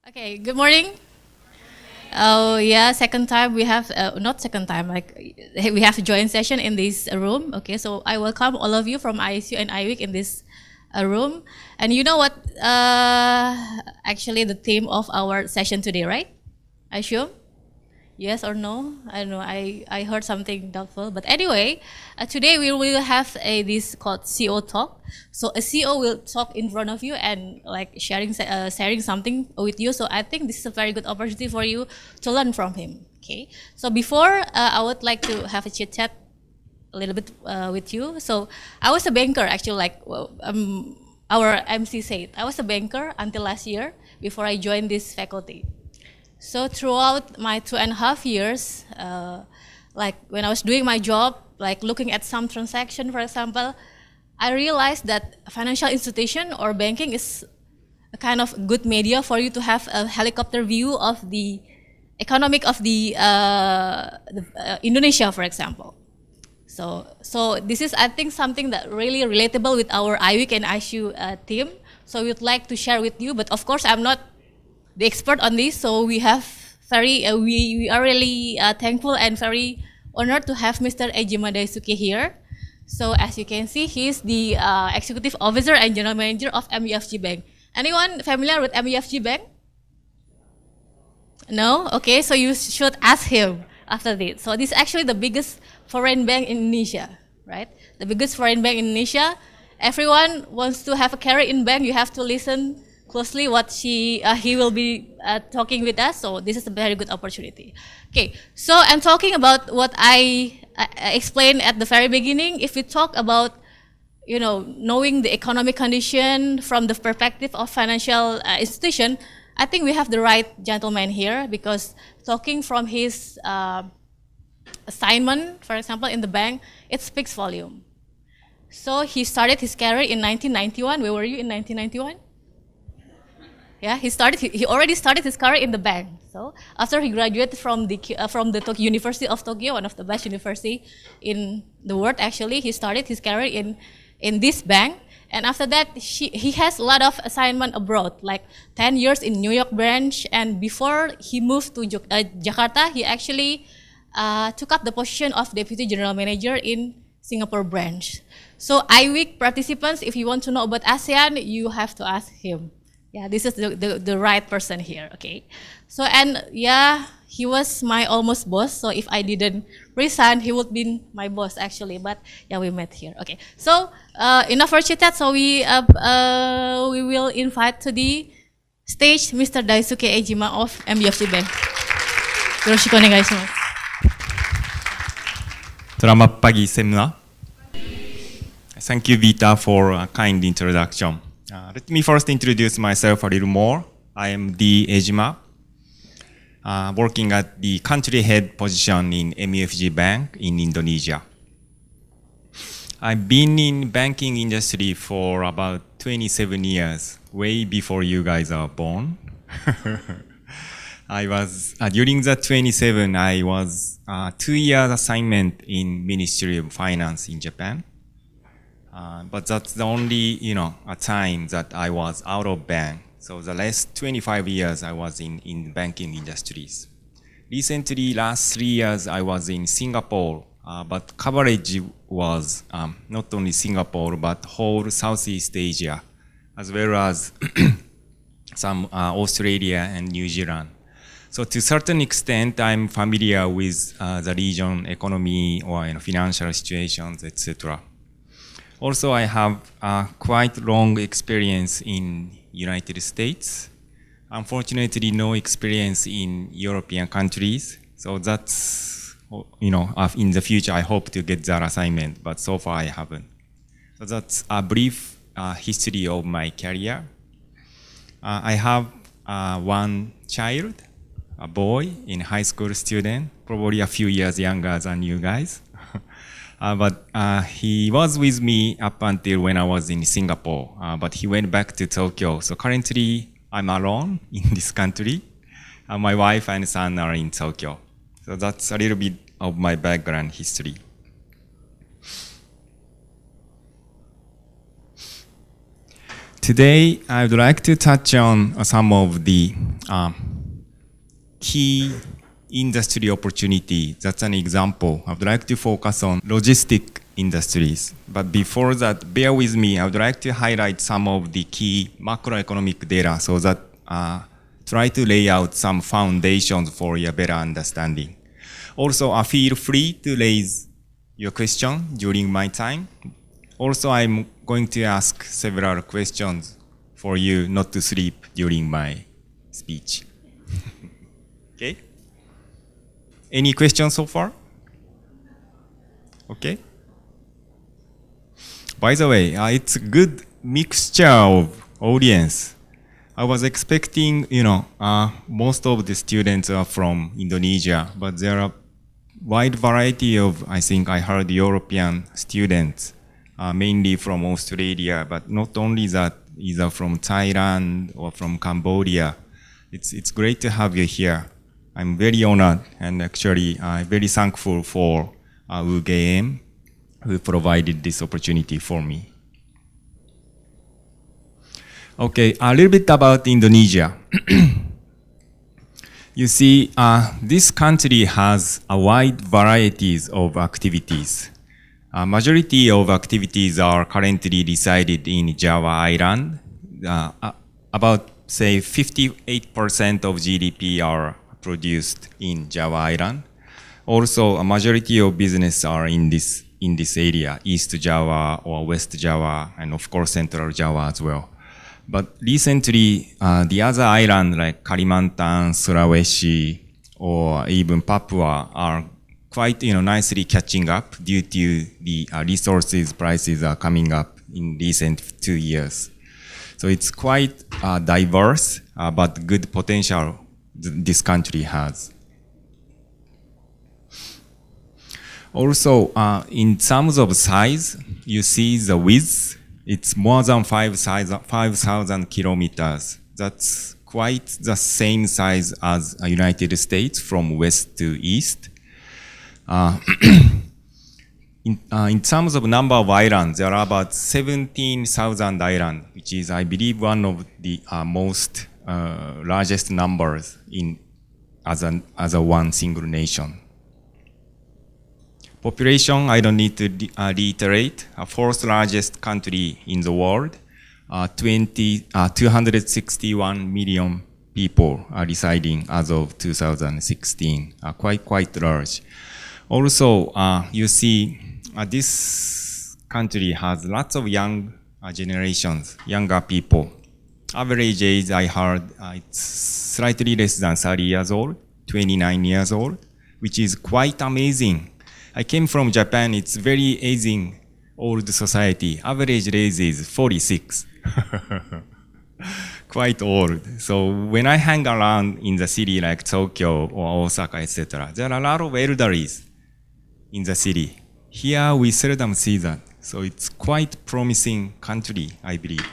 Okay, good morning. Oh yeah, second time we have, not second time, like we have a joint session in this room. Okay, so I welcome all of you from ISU and IWEEK in this room. And you know what, actually the theme of our session today, right? I assume? Yes or no? I don't know. I heard something doubtful. But anyway, today we will have this called CO talk. So a CO will talk in front of you and like sharing something with you. So I think this is a very good opportunity for you to learn from him. Okay. So before I would like to have a chit chat a little bit with you. So I was a banker actually, like our MC said. I was a banker until last year before I joined this faculty. So throughout my 2.5 years, like when I was doing my job, like looking at some transaction, for example, I realized that financial institution or banking is a kind of good media for you to have a helicopter view of the economic of the Indonesia, for example. So this is, I think, something that really relatable with our IWEEK and ISU team. So we would like to share with you, but of course I'm not the expert on this, so we have we are really thankful and very honored to have Mr. Ejima Daisuke here. So as you can see, he is the executive officer and general manager of MUFG Bank. Anyone familiar with MUFG Bank? No? Okay, so you should ask him after this. So this is actually the biggest foreign bank in Indonesia, right? The biggest foreign bank in Indonesia. Everyone wants to have a career in bank, you have to listen closely what he will be talking with us. So this is a very good opportunity. Okay, so I'm talking about what I explained at the very beginning. If we talk about, you know, knowing the economic condition from the perspective of financial institution, I think we have the right gentleman here, because talking from his assignment, for example, in the bank, it speaks volume. So he started his career in 1991. Where were you in 1991? Yeah, he already started his career in the bank. So after he graduated from the University of Tokyo, one of the best university in the world actually, he started his career in this bank. And after that, he has a lot of assignment abroad, like 10 years in New York branch. And before he moved to Jakarta, he actually took up the position of deputy general manager in Singapore branch. So IWEEK participants, if you want to know about ASEAN, you have to ask him. Yeah, this is the right person here, okay? So, and yeah, he was my almost boss, so if I didn't resign, he would be my boss actually, but yeah, we met here, okay. So, enough for chit chat, so we will invite to the stage Mr. Daisuke Ejima of MUFG Bank. Yoroshiku onegaishimasu. Selamat pagi semua. Thank you, Vita, for a kind introduction. Let me first introduce myself a little more. I am D. Ejima, working at the country head position in MUFG Bank in Indonesia. I've been in banking industry for about 27 years, way before you guys are born. I was, during that 27, I was 2 years assignment in Ministry of Finance in Japan. But that's the only, a time that I was out of bank. So the last 25 years I was in banking industries. Recently, last 3 years I was in Singapore, but coverage was not only Singapore, but whole Southeast Asia, as well as some Australia and New Zealand. So to a certain extent, I'm familiar with the region economy or financial situations, etc. Also, I have quite long experience in United States. Unfortunately, no experience in European countries. So that's, in the future, I hope to get that assignment, but so far I haven't. So that's a brief history of my career. I have one child, a boy, in high school student, probably a few years younger than you guys. But he was with me up until when I was in Singapore, but he went back to Tokyo. So currently, I'm alone in this country. My wife and son are in Tokyo. So that's a little bit of my background history. Today, I would like to touch on some of the key industry opportunity. That's an example. I would like to focus on logistic industries. But before that, bear with me. I would like to highlight some of the key macroeconomic data so that try to lay out some foundations for your better understanding. Also, feel free to raise your question during my time. Also, I'm going to ask several questions for you not to sleep during my speech. Okay? Any questions so far? Okay. By the way, it's a good mixture of audience. I was expecting, most of the students are from Indonesia, but there are wide variety of, I think I heard European students, mainly from Australia, but not only that, either from Thailand or from Cambodia. It's great to have you here. I'm very honored and actually very thankful for UGM who provided this opportunity for me. Okay, a little bit about Indonesia. You see, this country has a wide varieties of activities. Majority of activities are currently decided in Java Island. About, say, 58% of GDP are produced in Java Island. Also, a majority of business are in this area, East Java or West Java, and of course Central Java as well. But recently, the other islands like Kalimantan, Sulawesi, or even Papua are quite nicely catching up due to the resources prices are coming up in recent 2 years. So it's quite diverse, but good potential this country has. Also, in terms of size, you see the width. It's more than 5,000 kilometers. That's quite the same size as the United States from west to east. In terms of number of islands, there are about 17,000 islands, which is, I believe, one of the most largest numbers as a one single nation. Population, I don't need to reiterate, fourth largest country in the world, 261 million people are residing as of 2016, quite large. Also, you see, this country has lots of young generations, younger people. Average age, I heard, it's slightly less than 30 years old, 29 years old, which is quite amazing. I came from Japan, it's very aging old society. Average age is 46. Quite old. So when I hang around in the city like Tokyo or Osaka, etc., there are a lot of elderlies in the city. Here we seldom see that. So it's quite promising country, I believe.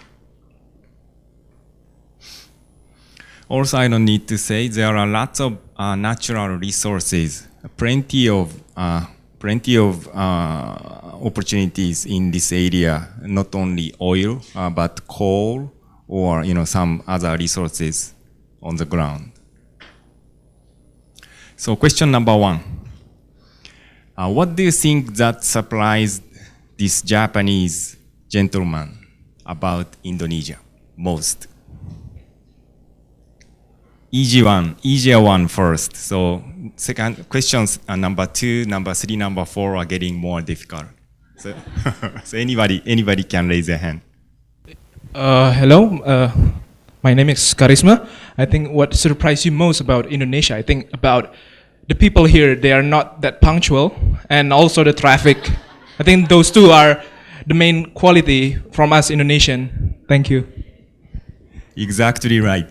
Also, I don't need to say there are lots of natural resources, plenty of opportunities in this area, not only oil, but coal or some other resources on the ground. So question number one. What do you think that surprised this Japanese gentleman about Indonesia most? Easier one first. So second questions number 2, number 3, number 4 are getting more difficult. So, so anybody can raise their hand. Hello, my name is Karisma. I think what surprised you most about Indonesia, I think about the people here, they are not that punctual, and also the traffic. I think those two are the main quality from us Indonesian. Thank you. Exactly right.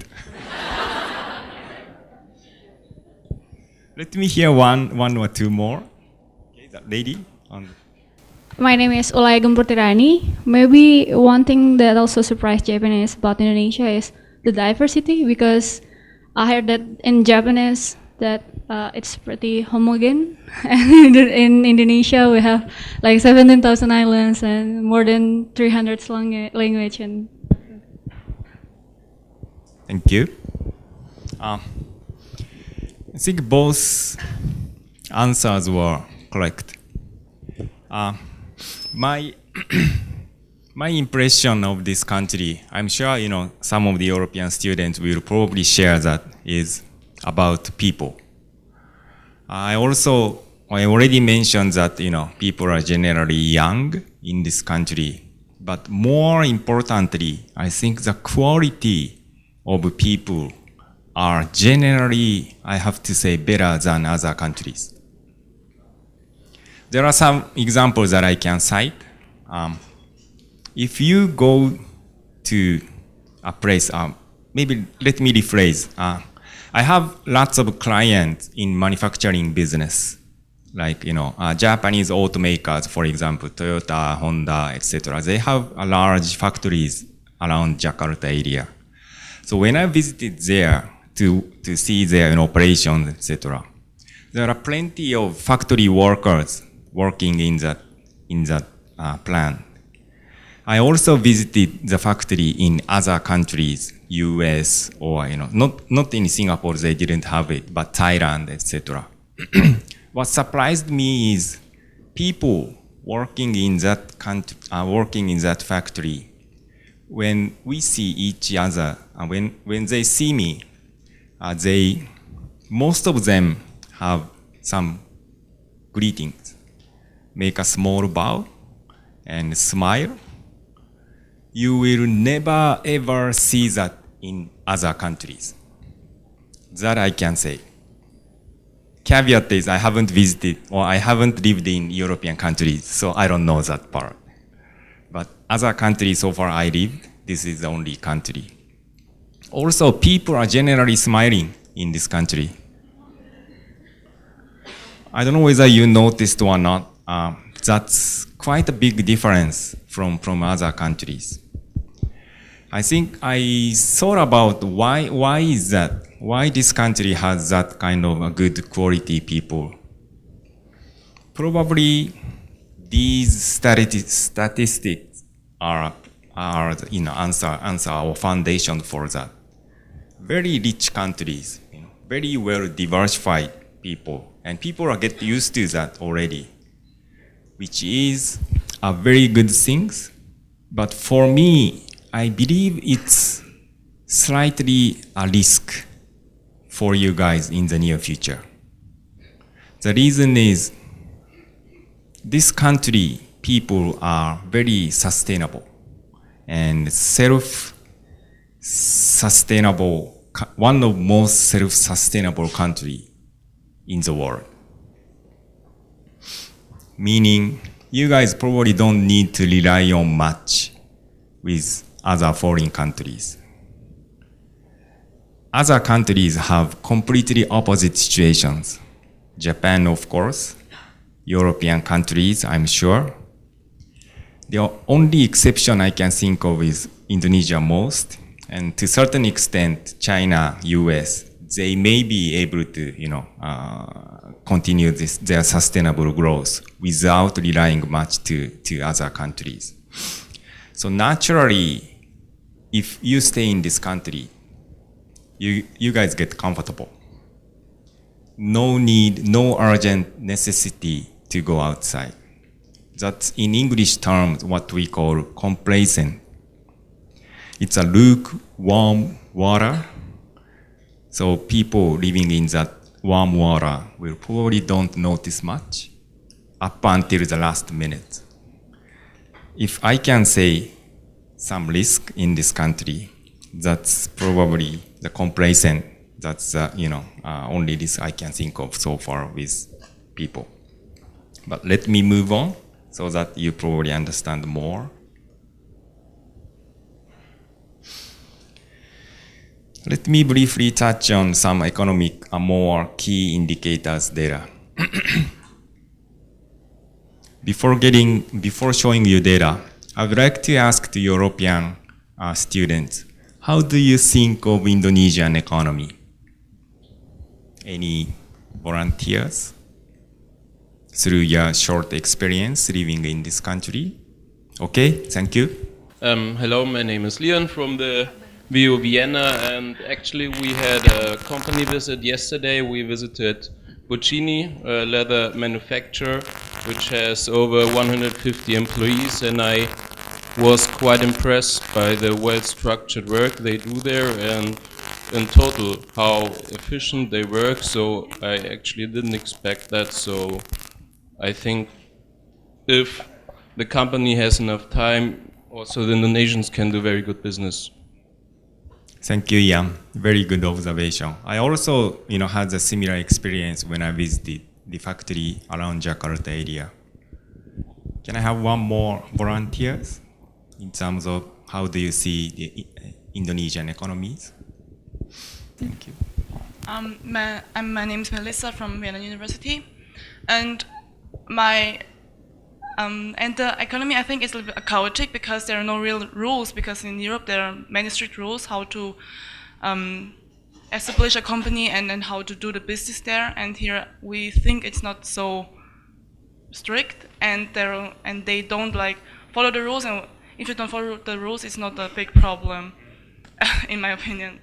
Let me hear one or two more. Okay, that lady. My name is Ulaya Gempurtirani. Maybe one thing that also surprised Japanese about Indonesia is the diversity, because I heard that in Japanese that it's pretty homogen. And in Indonesia we have like 17,000 islands and more than 300 language. And Thank you. I think both answers were correct. My my impression of this country, I'm sure some of the European students will probably share that, is about people. I already mentioned that people are generally young in this country, but more importantly, I think the quality of people are generally, I have to say, better than other countries. There are some examples that I can cite. If you go to a place, maybe let me rephrase. I have lots of clients in manufacturing business, like Japanese automakers, for example, Toyota, Honda, etc. They have large factories around Jakarta area. So when I visited there to see their operations, etc., there are plenty of factory workers working in that plant. I also visited the factory in other countries, US, or not in Singapore, they didn't have it, but Thailand, etc. What surprised me is people working in that country, working in that factory. When we see each other, when they see me, most of them have some greetings, make a small bow and smile. You will never ever see that in other countries. That I can say. Caveat is I haven't visited or I haven't lived in European countries, so I don't know that part. But other countries so far I lived, this is the only country. Also, people are generally smiling in this country. I don't know whether you noticed or not. That's quite a big difference from other countries. I think I thought about why is that? Why this country has that kind of a good quality people? Probably these statistics are answer or foundation for that. Very rich countries, very well diversified people, and people are get used to that already, which is a very good thing. But for me, I believe it's slightly a risk for you guys in the near future. The reason is this country, people are very sustainable and self-sustainable, one of most self-sustainable country in the world. Meaning, you guys probably don't need to rely on much with other foreign countries. Other countries have completely opposite situations. Japan, of course, European countries, I'm sure. The only exception I can think of is Indonesia most, and to a certain extent, China, US, they may be able to, continue their sustainable growth without relying much to other countries. So naturally, if you stay in this country, you guys get comfortable. No need, no urgent necessity to go outside. That's in English terms what we call complacent. It's a lukewarm water. So people living in that warm water will probably don't notice much up until the last minute. If I can say some risk in this country, that's probably the complacent. That's only this I can think of so far with people. But let me move on so that you probably understand more. Let me briefly touch on some economic more key indicators data. Before showing you data, I would like to ask the European students, how do you think of Indonesian economy? Any volunteers through your short experience living in this country? Okay, thank you. Hello, my name is Leon from the Vienna, and actually we had a company visit yesterday. We visited Boccini, a leather manufacturer, which has over 150 employees, and I was quite impressed by the well-structured work they do there, and in total how efficient they work. So I actually didn't expect that. So I think if the company has enough time, also the Indonesians can do very good business. Thank you, Ian. Very good observation. I also, had a similar experience when I visited the factory around Jakarta area. Can I have one more volunteers in terms of how do you see the Indonesian economies? Thank you. My name is Melissa from Vienna University, and the economy, I think, is a little bit chaotic because there are no real rules, because in Europe there are many strict rules how to establish a company and then how to do the business there, and here we think it's not so strict, and they don't follow the rules, and if you don't follow the rules it's not a big problem in my opinion,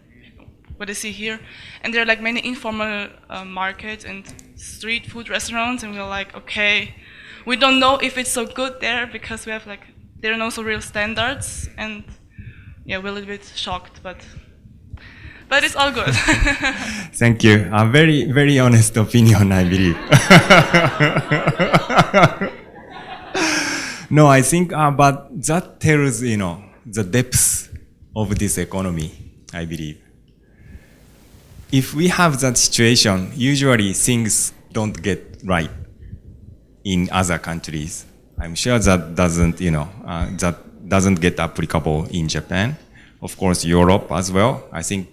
what I see here. And there are many informal markets and street food restaurants, and we're okay, we don't know if it's so good there because we have there are no so real standards, and yeah, we're a little bit shocked, but it's all good. Thank you. A very, very honest opinion, I believe. No, I think, but that tells, the depth of this economy, I believe. If we have that situation, usually things don't get right in other countries. I'm sure that doesn't, that doesn't get applicable in Japan. Of course, Europe as well. I think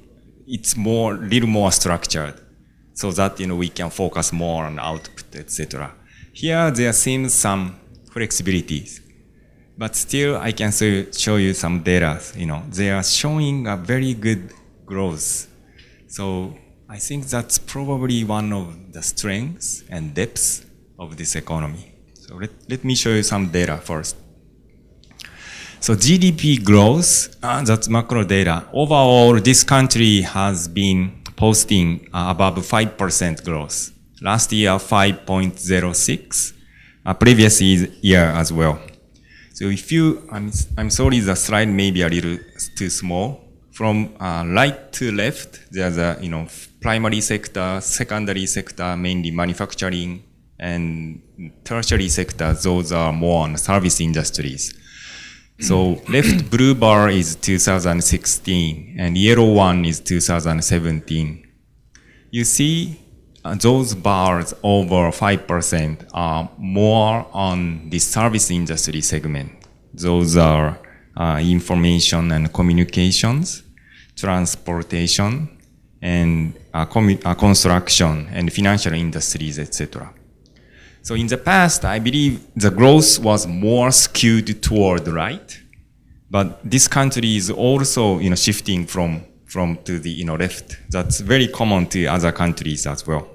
it's little more structured, so that we can focus more on output, etc. Here there seems some flexibilities, but still I can show you some data. They are showing a very good growth. So I think that's probably one of the strengths and depths of this economy. So let me show you some data first. So GDP growth, that's macro data. Overall, this country has been posting above 5% growth. Last year, 5.06. Previous year as well. So if I'm sorry, the slide may be a little too small. From right to left, there's a primary sector, secondary sector, mainly manufacturing, and tertiary sector. Those are more on service industries. So left blue bar is 2016, and yellow one is 2017. You see those bars over 5% are more on the service industry segment. Those are information and communications, transportation, and construction and financial industries, etc. So in the past, I believe the growth was more skewed toward the right, but this country is also shifting from to the left. That's very common to other countries as well.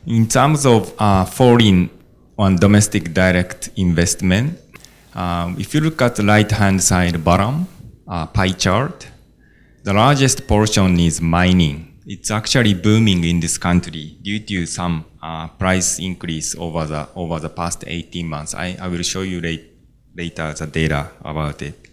In terms of foreign and domestic direct investment, if you look at the right-hand side bottom pie chart, the largest portion is mining. It's actually booming in this country due to some price increase over the past 18 months. I will show you later the data about it.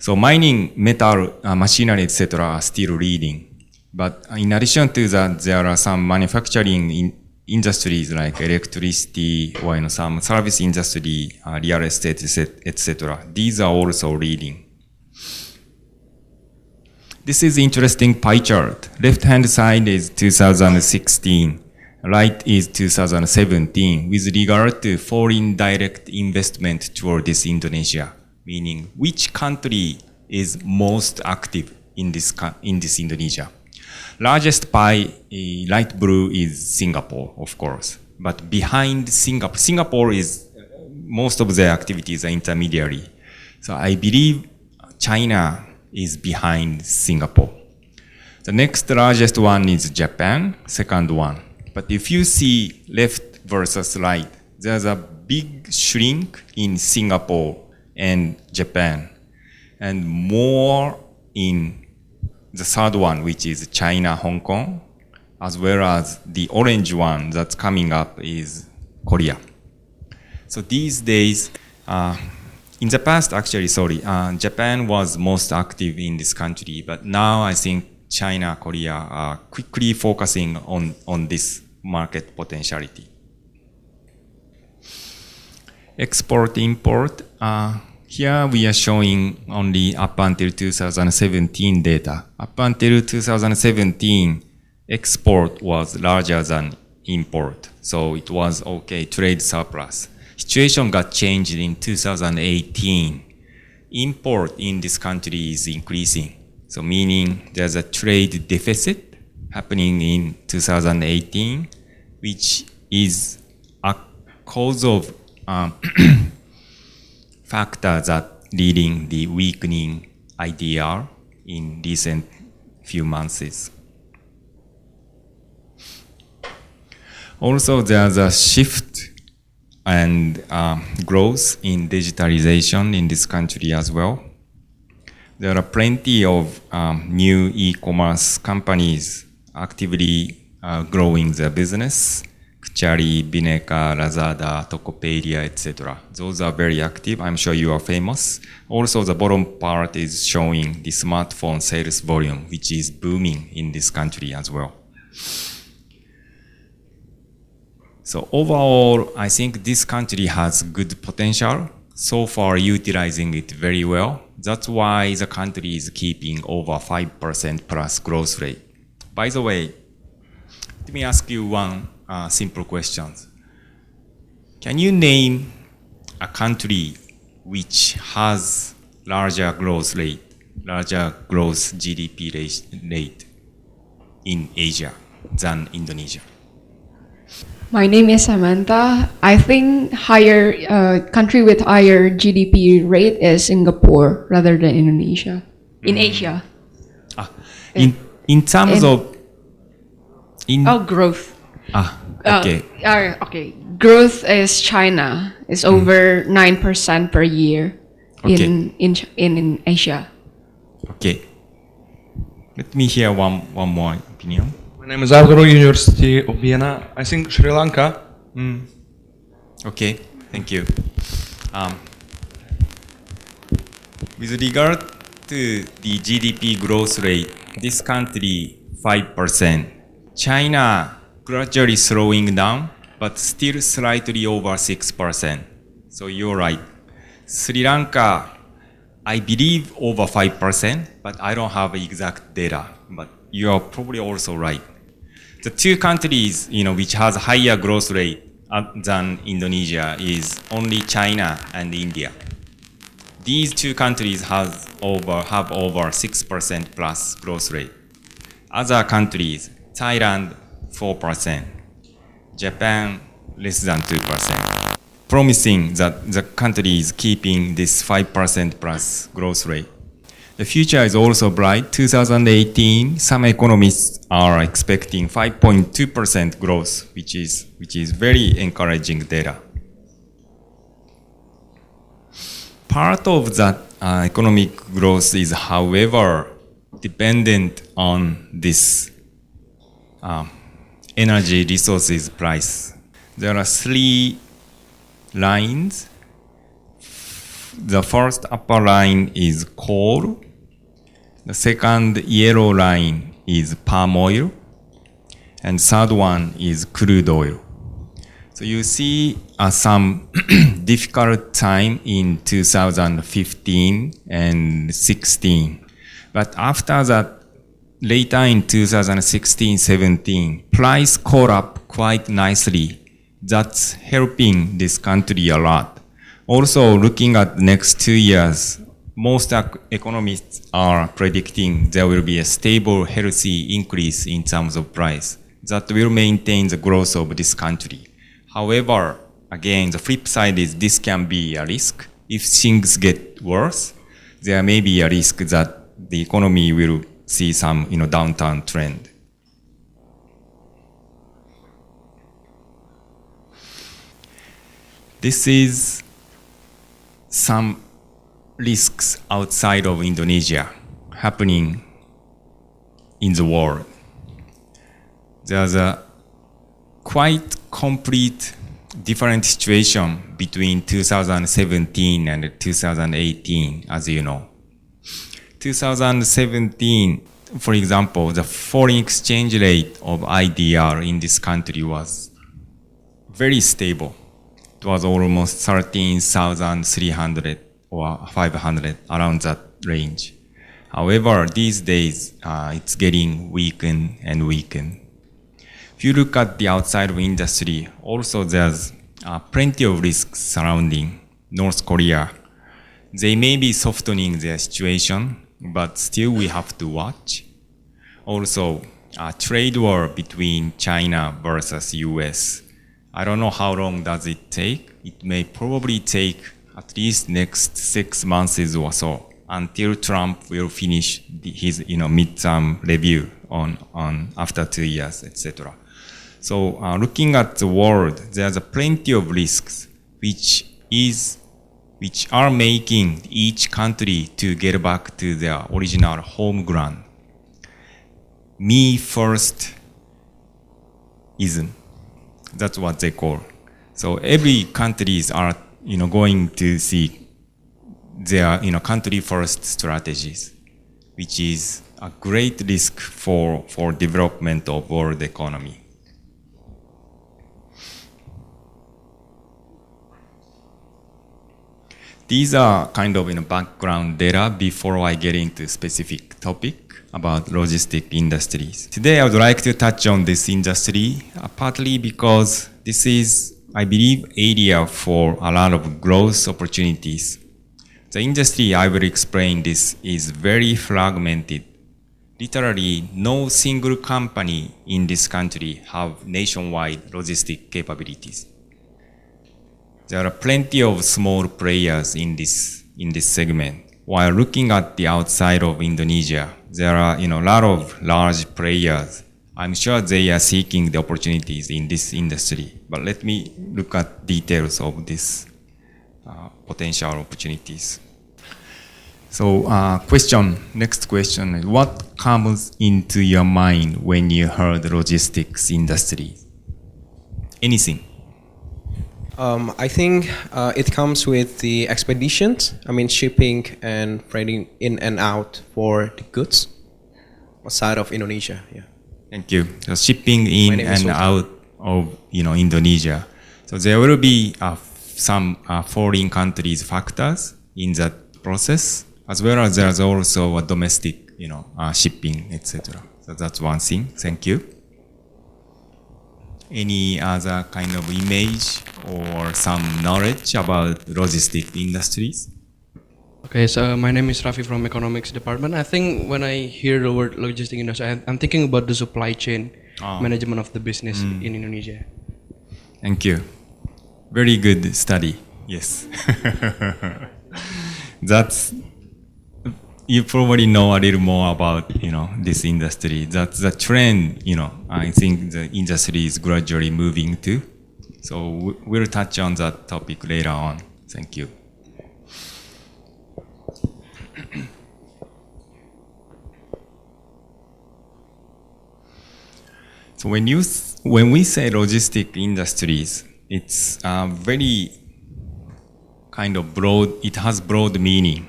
So mining, metal, machinery, etc. are still leading. But in addition to that, there are some manufacturing industries like electricity or some service industry, real estate, etc. These are also leading. This is interesting pie chart. Left-hand side is 2016. Right is 2017 with regard to foreign direct investment toward this Indonesia, meaning which country is most active in this Indonesia. Largest pie, light blue, is Singapore, of course. But behind Singapore is most of their activities are intermediary. So I believe China is behind Singapore. The next largest one is Japan, second one. But if you see left versus right, there's a big shrink in Singapore and Japan, and more in the third one, which is China, Hong Kong, as well as the orange one that's coming up is Korea. So these days, in the past, actually, Japan was most active in this country, but now I think China, Korea are quickly focusing on this market potentiality. Export, import. Here we are showing only up until 2017 data. Up until 2017, export was larger than import. So it was okay, trade surplus. Situation got changed in 2018. Import in this country is increasing. So meaning there's a trade deficit happening in 2018, which is a cause of factors that leading the weakening IDR in recent few months. Also, there's a shift and growth in digitalization in this country as well. There are plenty of new e-commerce companies actively growing their business. Kuchari, Bineka, Lazada, Tokopedia, etc. Those are very active. I'm sure you are famous. Also, the bottom part is showing the smartphone sales volume, which is booming in this country as well. So overall, I think this country has good potential. So far, utilizing it very well. That's why the country is keeping over 5% plus growth rate. By the way, let me ask you one simple question. Can you name a country which has larger growth rate, larger growth GDP rate in Asia than Indonesia? My name is Samantha. I think country with higher GDP rate is Singapore rather than Indonesia. In Asia. In terms of growth. Okay. Okay. Growth is China. It's over 9% per year in Asia. Okay. Let me hear one more opinion. My name is Alvaro, University of Vienna. I think Sri Lanka. Okay, thank you. With regard to the GDP growth rate, this country 5%. China gradually slowing down, but still slightly over 6%. So you're right. Sri Lanka, I believe over 5%, but I don't have exact data. But you are probably also right. The two countries, which has higher growth rate than Indonesia is only China and India. These two countries have over 6% plus growth rate. Other countries, Thailand 4%, Japan less than 2%. Promising that the country is keeping this 5% plus growth rate. The future is also bright. 2018, some economists are expecting 5.2% growth, which is very encouraging data. Part of that economic growth is, however, dependent on this energy resources price. There are 3 lines. The first upper line is coal. The second yellow line is palm oil. And third one is crude oil. So you see some difficult time in 2015 and 16. But after that, later in 2016-17, price caught up quite nicely. That's helping this country a lot. Also, looking at the next 2 years, most economists are predicting there will be a stable, healthy increase in terms of price that will maintain the growth of this country. However, again, the flip side is this can be a risk. If things get worse, there may be a risk that the economy will see some downturn trend. This is some risks outside of Indonesia happening in the world. There's a quite complete different situation between 2017 and 2018, as you know. 2017, for example, the foreign exchange rate of IDR in this country was very stable. It was almost 13,300 or 500, around that range. However, these days, it's getting weakened and weakened. If you look at the outside of industry, also there's plenty of risks surrounding North Korea. They may be softening their situation, but still we have to watch. Also, a trade war between China versus US. I don't know how long does it take. It may probably take at least next 6 months or so until Trump will finish his midterm review on after 2 years, etc. So looking at the world, there's plenty of risks which are making each country to get back to their original home ground. Me first ism. That's what they call. So every countries are going to see their country first strategies, which is a great risk for development of world economy. These are kind of background data before I get into specific topic about logistic industries. Today I would like to touch on this industry, partly because this is, I believe, area for a lot of growth opportunities. The industry I will explain this is very fragmented. Literally, no single company in this country have nationwide logistic capabilities. There are plenty of small players in this segment. While looking at the outside of Indonesia, there are a lot of large players. I'm sure they are seeking the opportunities in this industry. But let me look at details of this potential opportunities. So next question is, what comes into your mind when you heard logistics industry? Anything? I think it comes with the expeditions. I mean, shipping and freighting in and out for the goods outside of Indonesia. Yeah. Thank you. So shipping in and out of Indonesia. So there will be some foreign countries factors in that process, as well as there's also a domestic, shipping, etc. So that's one thing. Thank you. Any other kind of image or some knowledge about logistic industries? Okay, so my name is Rafi from Economics department. I think when I hear the word logistic industry, I'm thinking about the supply chain management of the business in Indonesia. Thank you. Very good study. Yes. You probably know a little more about this industry. That's the trend. I think the industry is gradually moving to. So we'll touch on that topic later on. Thank you. So when we say logistic industries, it's very kind of broad. It has broad meaning.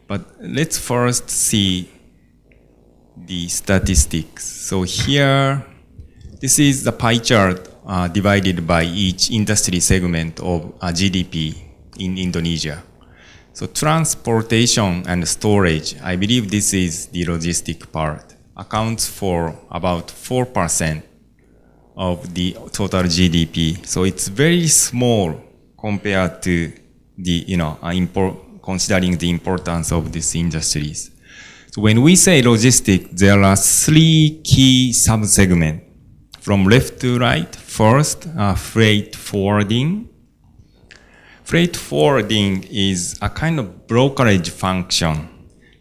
But let's first see the statistics. So here, this is the pie chart divided by each industry segment of GDP in Indonesia. So transportation and storage, I believe this is the logistic part, accounts for about 4% of the total GDP. So it's very small compared to the, considering the importance of these industries. So when we say logistics, there are 3 key sub-segments. From left to right, first, freight forwarding. Freight forwarding is a kind of brokerage function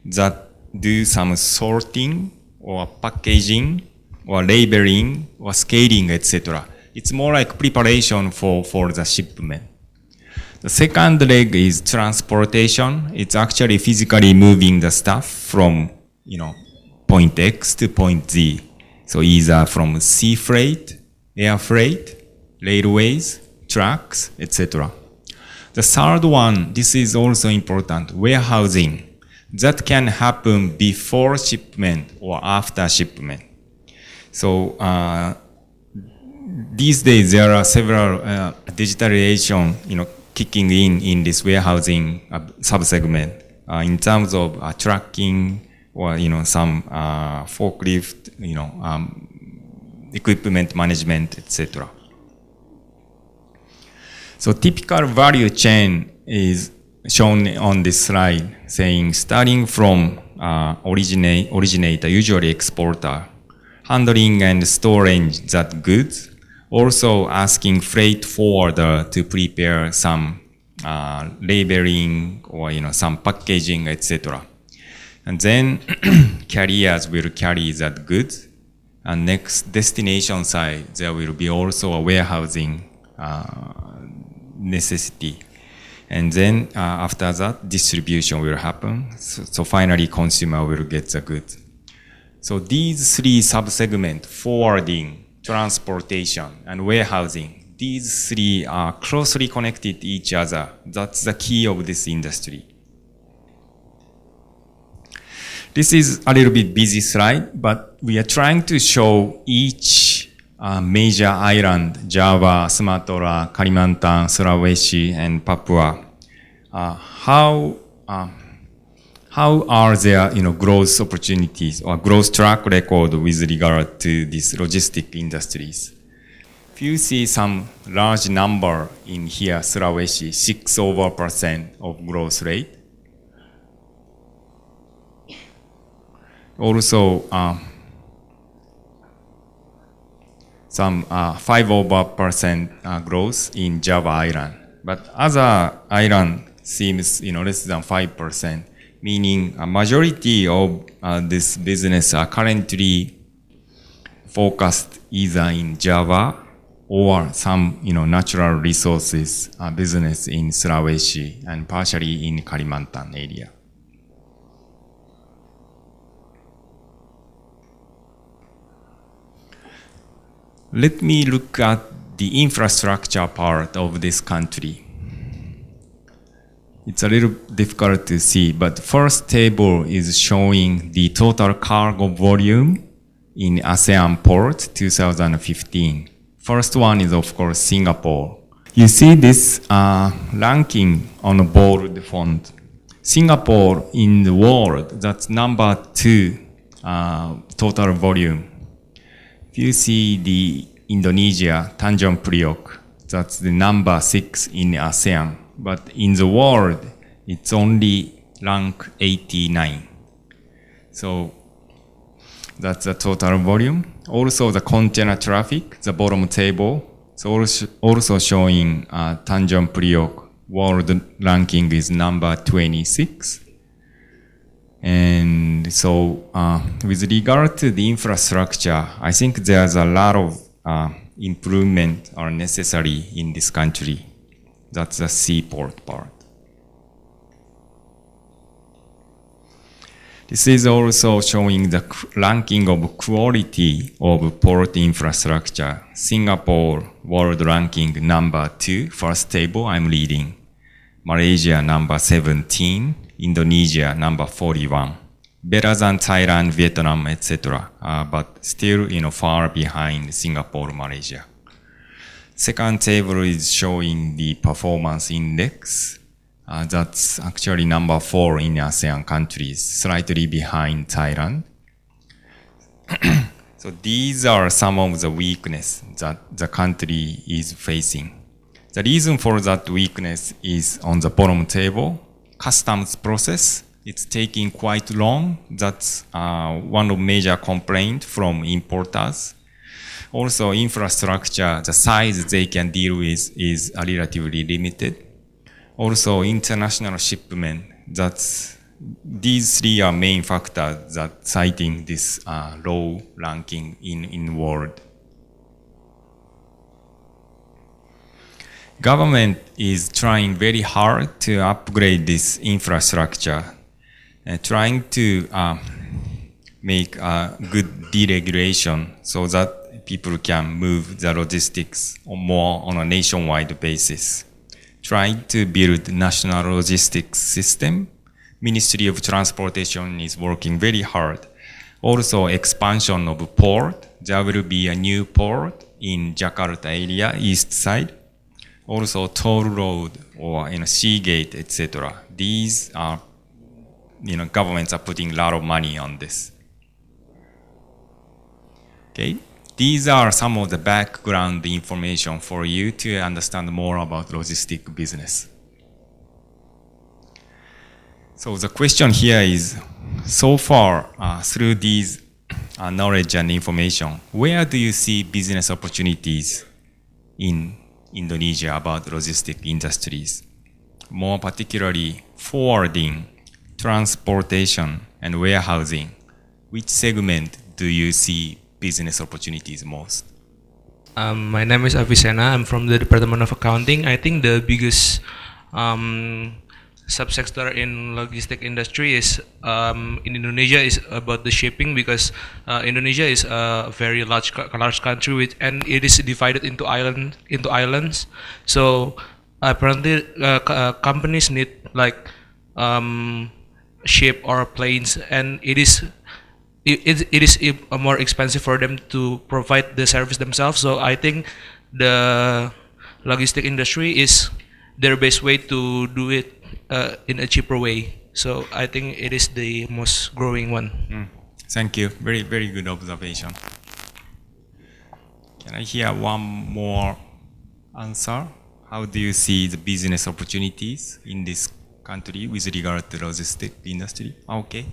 that do some sorting or packaging or labeling or scaling, etc. It's more like preparation for the shipment. The second leg is transportation. It's actually physically moving the stuff from, point X to point Z. So either from sea freight, air freight, railways, trucks, etc. The third one, this is also important, warehousing. That can happen before shipment or after shipment. So these days there are several digitalization, kicking in this warehousing subsegment in terms of tracking or some forklift, equipment management, etc. So typical value chain is shown on this slide, saying starting from originator, usually exporter, handling and storage that goods, also asking freight forwarder to prepare some labeling or some packaging, etc. And then carriers will carry that goods. And next destination side, there will be also a warehousing necessity. And then after that, distribution will happen. So finally, consumer will get the goods. So these three sub-segments, forwarding, transportation, and warehousing, these three are closely connected to each other. That's the key of this industry. This is a little bit busy slide, but we are trying to show each major island, Java, Sumatra, Kalimantan, Sulawesi, and Papua. How are their growth opportunities or growth track record with regard to these logistic industries? If you see some large number in here, Sulawesi, 6% of growth rate. Also, some 5% growth in Java Island. But other island seems less than 5%, meaning a majority of this business are currently focused either in Java or some natural resources business in Sulawesi and partially in Kalimantan area. Let me look at the infrastructure part of this country. It's a little difficult to see, but first table is showing the total cargo volume in ASEAN port 2015. First one is of course Singapore. You see this ranking on a bold font. Singapore in the world, that's number 2 total volume. If you see the Indonesia, Tanjung Priok, that's the number 6 in ASEAN. But in the world, it's only rank 89. So that's the total volume. Also the container traffic, the bottom table. So also showing Tanjung Priok world ranking is number 26. And so with regard to the infrastructure, I think there's a lot of improvement are necessary in this country. That's the seaport part. This is also showing the ranking of quality of port infrastructure. Singapore world ranking number 2, first table I'm reading. Malaysia number 17, Indonesia number 41. Better than Thailand, Vietnam, etc. But still, far behind Singapore, Malaysia. Second table is showing the performance index. That's actually number 4 in ASEAN countries, slightly behind Thailand. So these are some of the weakness that the country is facing. The reason for that weakness is on the bottom table, customs process. It's taking quite long. That's one of major complaints from importers. Also, infrastructure, the size they can deal with is relatively limited. Also, international shipment, these three are main factors that citing this low ranking in world. government is trying very hard to upgrade this infrastructure and trying to make a good deregulation so that people can move the logistics more on a nationwide basis. Trying to build national logistics system. Ministry of Transportation is working very hard. Also expansion of port. There will be a new port in Jakarta area, east side. Also toll road or sea gate, etc. These are, governments are putting a lot of money on this. Okay, these are some of the background information for you to understand more about logistic business. So the question here is, so far through these knowledge and information, where do you see business opportunities in Indonesia about logistic industries? More particularly forwarding, transportation, and warehousing. Which segment do you see business opportunities most? My name is Avicenna. I'm from the Department of Accounting. I think the biggest subsector in logistic industry is in Indonesia is about the shipping, because Indonesia is a very large country and it is divided into islands. So apparently companies need like ship or planes, and it is more expensive for them to provide the service themselves. So I think the logistic industry is their best way to do it in a cheaper way. So I think it is the most growing one. Thank you. Very, very good observation. Can I hear one more answer? How do you see the business opportunities in this country with regard to logistic industry? Okay.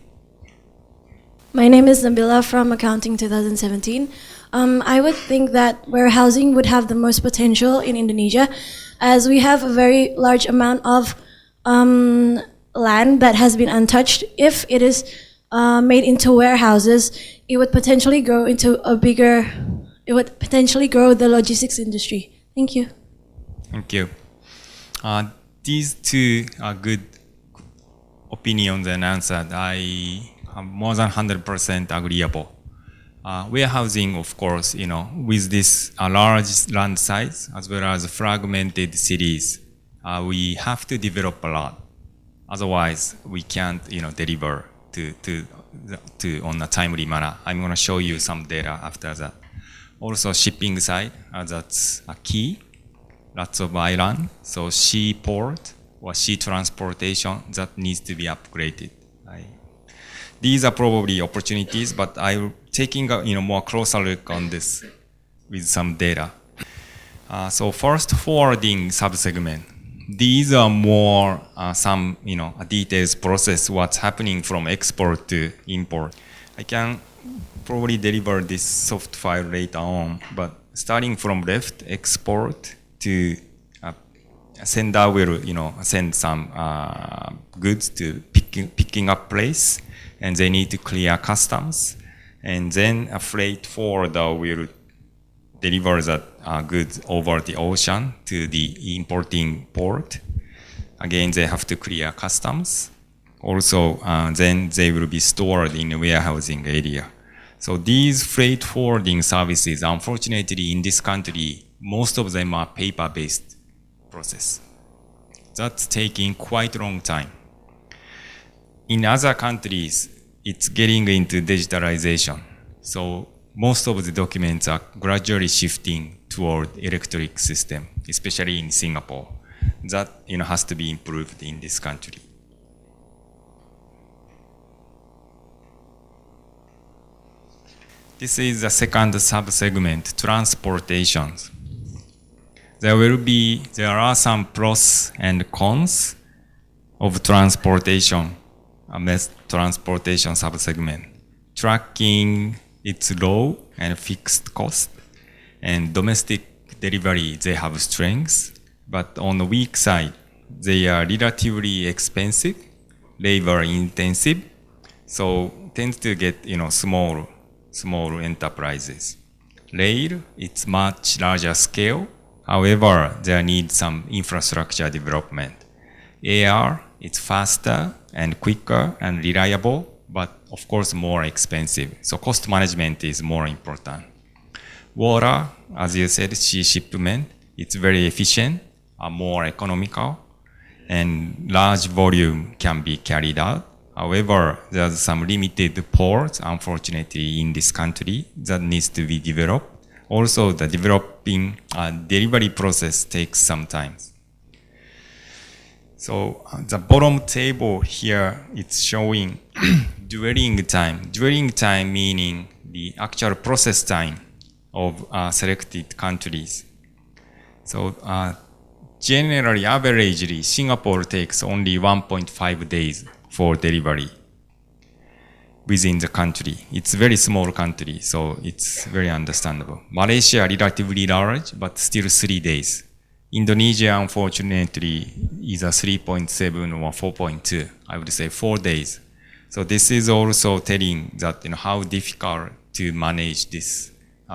My name is Nabila from Accounting 2017. I would think that warehousing would have the most potential in Indonesia, as we have a very large amount of land that has been untouched. If it is made into warehouses, it would potentially grow into it would potentially grow the logistics industry. Thank you. Thank you. These two are good opinions and answers. I am more than 100% agreeable. Warehousing, of course, with this large land size as well as fragmented cities, we have to develop a lot. Otherwise, we can't, deliver to on a timely manner. I'm going to show you some data after that. Also, shipping side, that's a key. Lots of island, so sea port or sea transportation that needs to be upgraded. These are probably opportunities, but I'm taking a more closer look on this with some data. So first, forwarding subsegment. These are more some a details process what's happening from export to import. I can probably deliver this soft file later on, but starting from left, export to sender will send some goods to picking up place, and they need to clear customs, and then a freight forwarder will deliver that goods over the ocean to the importing port. Again, they have to clear customs. Also, then they will be stored in a warehousing area. So these freight forwarding services, unfortunately, in this country, most of them are paper-based process. That's taking quite a long time. In other countries, it's getting into digitalization. So most of the documents are gradually shifting toward electronic system, especially in Singapore. That has to be improved in this country. This is the second sub-segment, transportation. There are some pros and cons of transportation, transportation sub-segment. Tracking, it's low and fixed cost, and domestic delivery, they have strengths, but on the weak side, they are relatively expensive, labor intensive, so tends to get small enterprises. Rail, it's much larger scale, However, there needs some infrastructure development. AR, it's faster and quicker and reliable, but of course more expensive. So cost management is more important. Water, as you said, sea shipment, it's very efficient, more economical, and large volume can be carried out. However, there's some limited ports, unfortunately, in this country that needs to be developed. Also, the developing delivery process takes some time. So the bottom table here, it's showing dwelling time. Dwelling time meaning the actual process time of selected countries. So generally, averagely, Singapore takes only 1.5 days for delivery within the country. It's a very small country, so it's very understandable. Malaysia, relatively large, but still 3 days. Indonesia, unfortunately, is a 3.7 or 4.2. I would say 4 days. So this is also telling that how difficult to manage this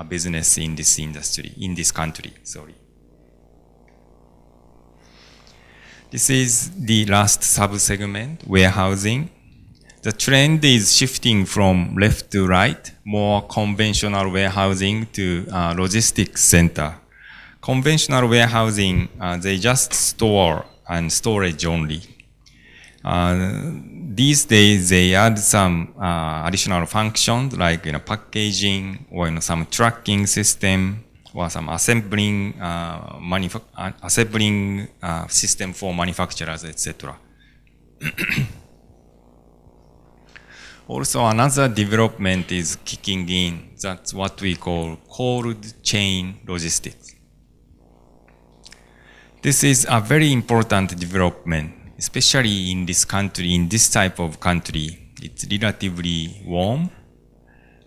business in this industry, in this country. Sorry. This is the last sub-segment, warehousing. The trend is shifting from left to right, more conventional warehousing to logistics center. Conventional warehousing, they just store and storage only. These days, they add some additional functions like packaging or some tracking system or some assembling system for manufacturers, etc. Also, another development is kicking in. That's what we call cold chain logistics. This is a very important development, especially in this country, in this type of country. It's relatively warm,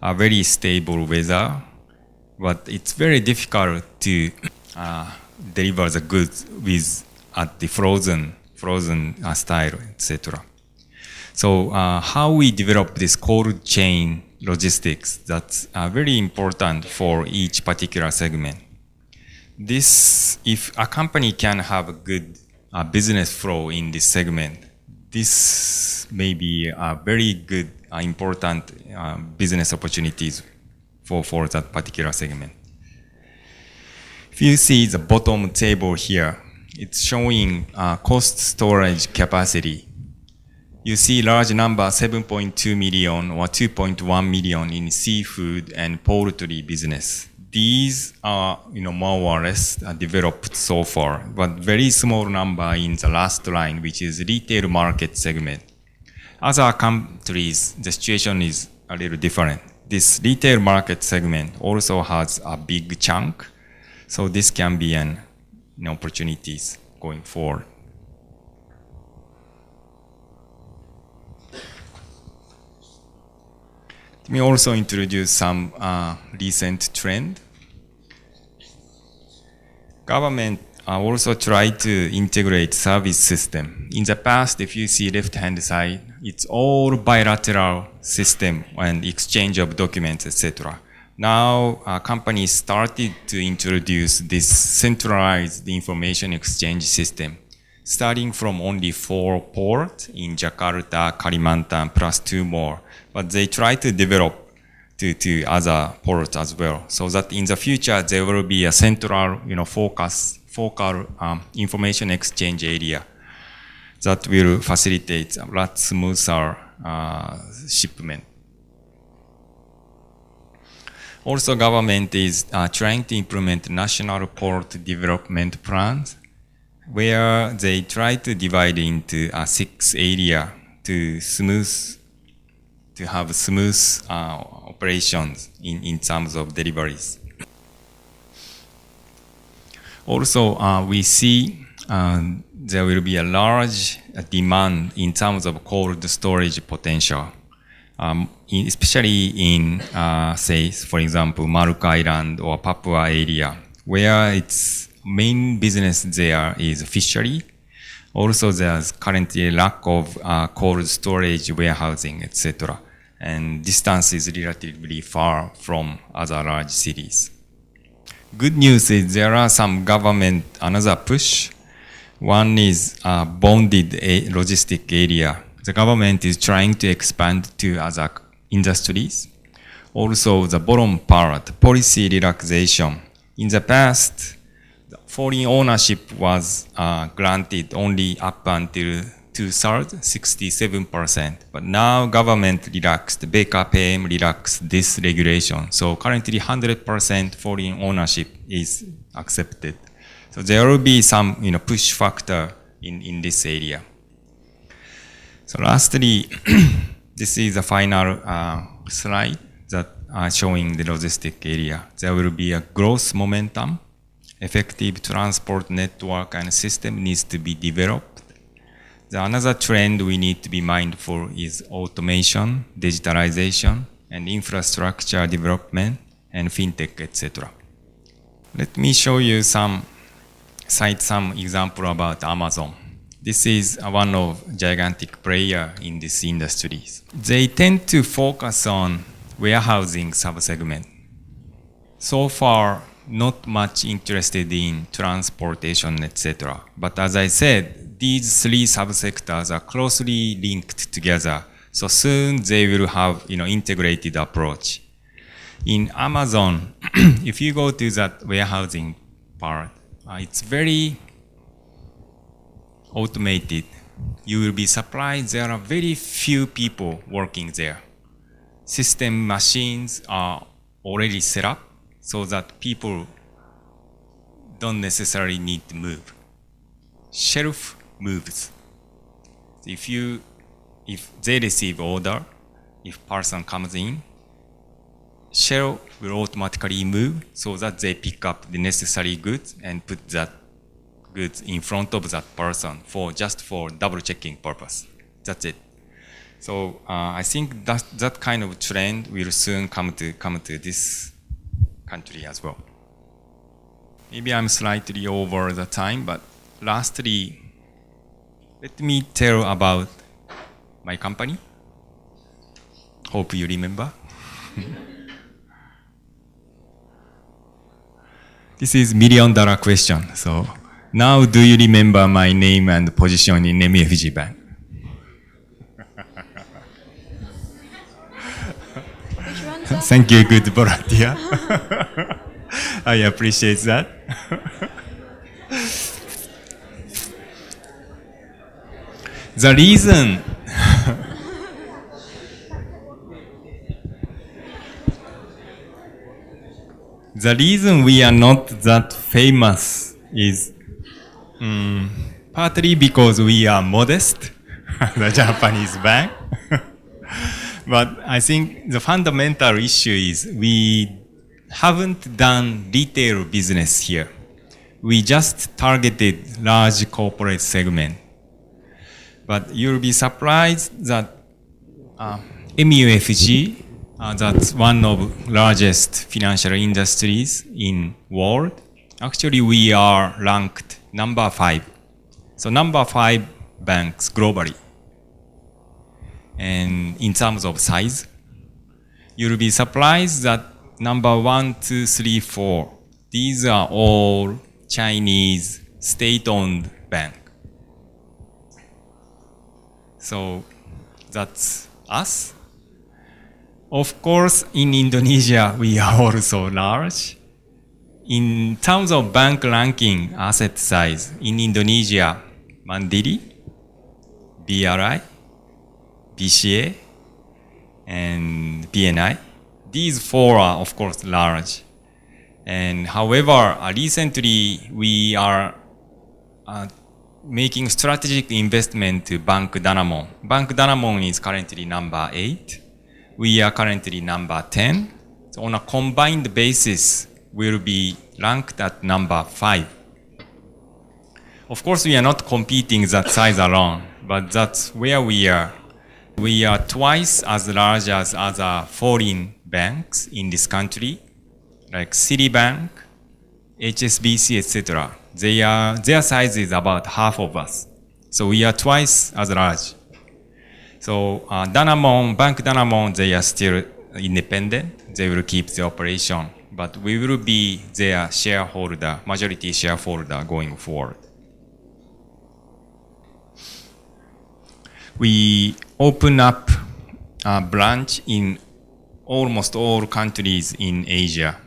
a very stable weather, but it's very difficult to deliver the goods with at the frozen style, etc. So how we develop this cold chain logistics, that's very important for each particular segment. This, if a company can have a good business flow in this segment, this may be a very good, important business opportunities for that particular segment. If you see the bottom table here, it's showing cost storage capacity. You see large number, 7.2 million or 2.1 million in seafood and poultry business. These are, more or less developed so far, but very small number in the last line, which is retail market segment. Other countries, the situation is a little different. This retail market segment also has a big chunk, so this can be an opportunities going forward. Let me also introduce some recent trend. Government also try to integrate service system. In the past, if you see left-hand side, it's all bilateral system and exchange of documents, etc. Now, companies started to introduce this centralized information exchange system, starting from only 4 ports in Jakarta, Kalimantan, plus 2 more. But they try to develop to other ports as well, so that in the future there will be a central, focal information exchange area that will facilitate a lot smoother shipment. Also, government is trying to implement national port development plans, where they try to divide into 6 areas to have smooth operations in terms of deliveries. Also, we see there will be a large demand in terms of cold storage potential, especially in, say, for example, Maruk Island or Papua area, where its main business there is fishery. Also, there's currently a lack of cold storage warehousing, etc. And distance is relatively far from other large cities. good news is there are some government, another push. One is bonded logistic area. The government is trying to expand to other industries. Also, the bottom part, policy relaxation. In the past, foreign ownership was granted only up until 2/3, 67%. But now government relaxed, BKPM relaxed this regulation. So currently 100% foreign ownership is accepted. So there will be some push factor in this area. So lastly, this is the final slide that showing the logistic area. There will be a growth momentum. Effective transport network and system needs to be developed. Another trend we need to be mindful is automation, digitalization, and infrastructure development, and fintech, etc. Let me show you cite some example about Amazon. This is one of gigantic player in this industries. They tend to focus on warehousing subsegment. So far, not much interested in transportation, etc. But as I said, these three subsectors are closely linked together. So soon they will have integrated approach. In Amazon, if you go to that warehousing part, it's very automated. You will be surprised there are very few people working there. System machines are already set up so that people don't necessarily need to move. Shelf moves. If they receive order, if person comes in, shelf will automatically move so that they pick up the necessary goods and put that goods in front of that person just for double checking purpose. That's it. So I think that kind of trend will soon come to this country as well. Maybe I'm slightly over the time, but lastly, let me tell about my company. Hope you remember. This is $1 million question. So now do you remember my name and position in MUFG Bank? Thank you, good volunteer. I appreciate that. The reason we are not that famous is partly because we are modest, the Japanese bank. But I think the fundamental issue is we haven't done retail business here. We just targeted large corporate segment. But you'll be surprised that MUFG, that's one of largest financial industries in world. Actually, we are ranked number 5. So number 5 banks globally. And in terms of size, you'll be surprised that number 1, 2, 3, 4, these are all Chinese state-owned bank. So that's us. Of course, in Indonesia, we are also large. In terms of bank ranking asset size, in Indonesia, Mandiri, BRI, BCA, and BNI. These 4 are, of course, large. And however, recently we are making strategic investment to Bank Danamon. Bank Danamon is currently number 8. We are currently number 10. So on a combined basis, we'll be ranked at number 5. Of course, we are not competing that size alone, but that's where we are. We are twice as large as other foreign banks in this country, like Citibank, HSBC, etc. Their size is about half of us. So we are twice as large. So Danamon, Bank Danamon, they are still independent. They will keep the operation but we will be their shareholder, majority shareholder going forward. We open up a branch in almost all countries in Asia.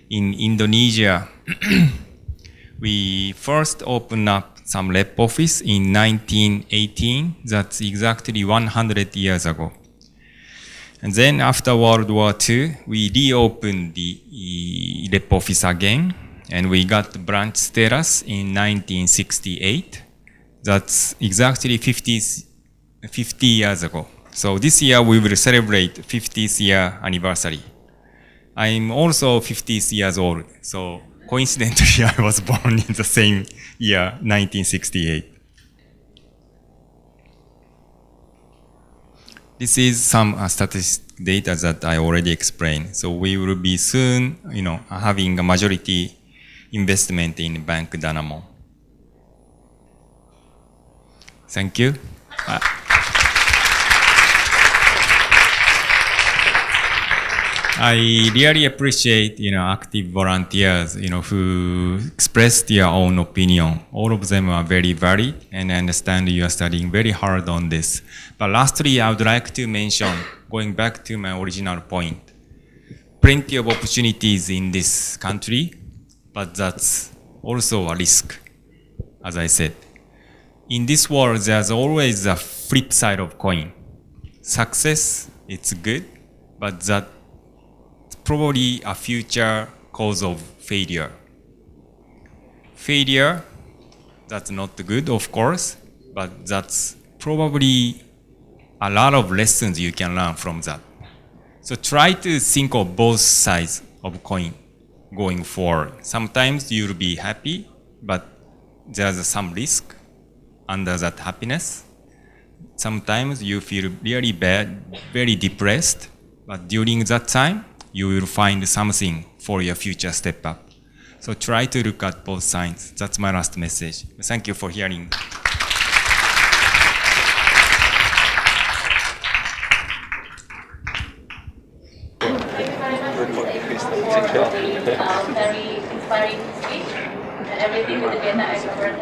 In Indonesia, we first opened up some rep office in 1918. That's exactly 100 years ago. And then after World War II, we reopened the rep office again, and we got the branch status in 1968. That's exactly 50 years ago. So this year we will celebrate 50th year anniversary. I'm also 50 years old, so coincidentally I was born in the same year, 1968. This is some statistic data that I already explained. So we will be soon, having a majority investment in Bank Danamon. Thank you. I really appreciate, active volunteers, who express their own opinion. All of them are very varied, and I understand you are studying very hard on this. But lastly, I would like to mention, going back to my original point, plenty of opportunities in this country, but that's also a risk, as I said. In this world, there's always a flip side of coin. Success, it's good, but that's probably a future cause of failure. Failure, that's not good, of course, but that's probably a lot of lessons you can learn from that. So try to think of both sides of coin going forward. Sometimes you'll be happy, but there's some risk under that happiness. Sometimes you feel really bad, very depressed, but during that time, you will find something for your future step up. So try to look at both sides. That's my last message. Thank you for hearing. Very inspiring speech and everything with the data expert.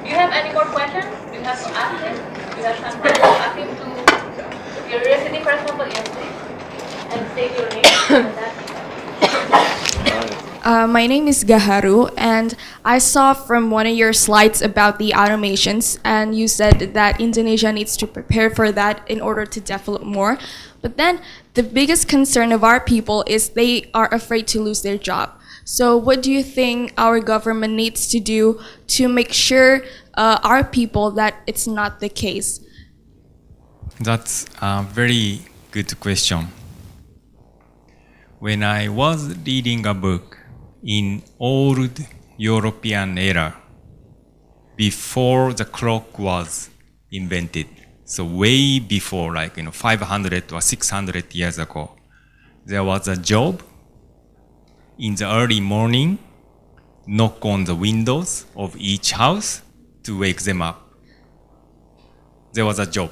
Do you have any more questions? You have to ask him. You have some time to ask him to curiosity, for example, yes, please. And state your name. My name is Gaharu, and I saw from one of your slides about the automations, and you said that Indonesia needs to prepare for that in order to develop more. But then the biggest concern of our people is they are afraid to lose their job. So what do you think our government needs to do to make sure our people that it's not the case? That's a very good question. When I was reading a book in old European era, before the clock was invented, so way before, 500 or 600 years ago, there was a job in the early morning, knock on the windows of each house to wake them up. There was a job.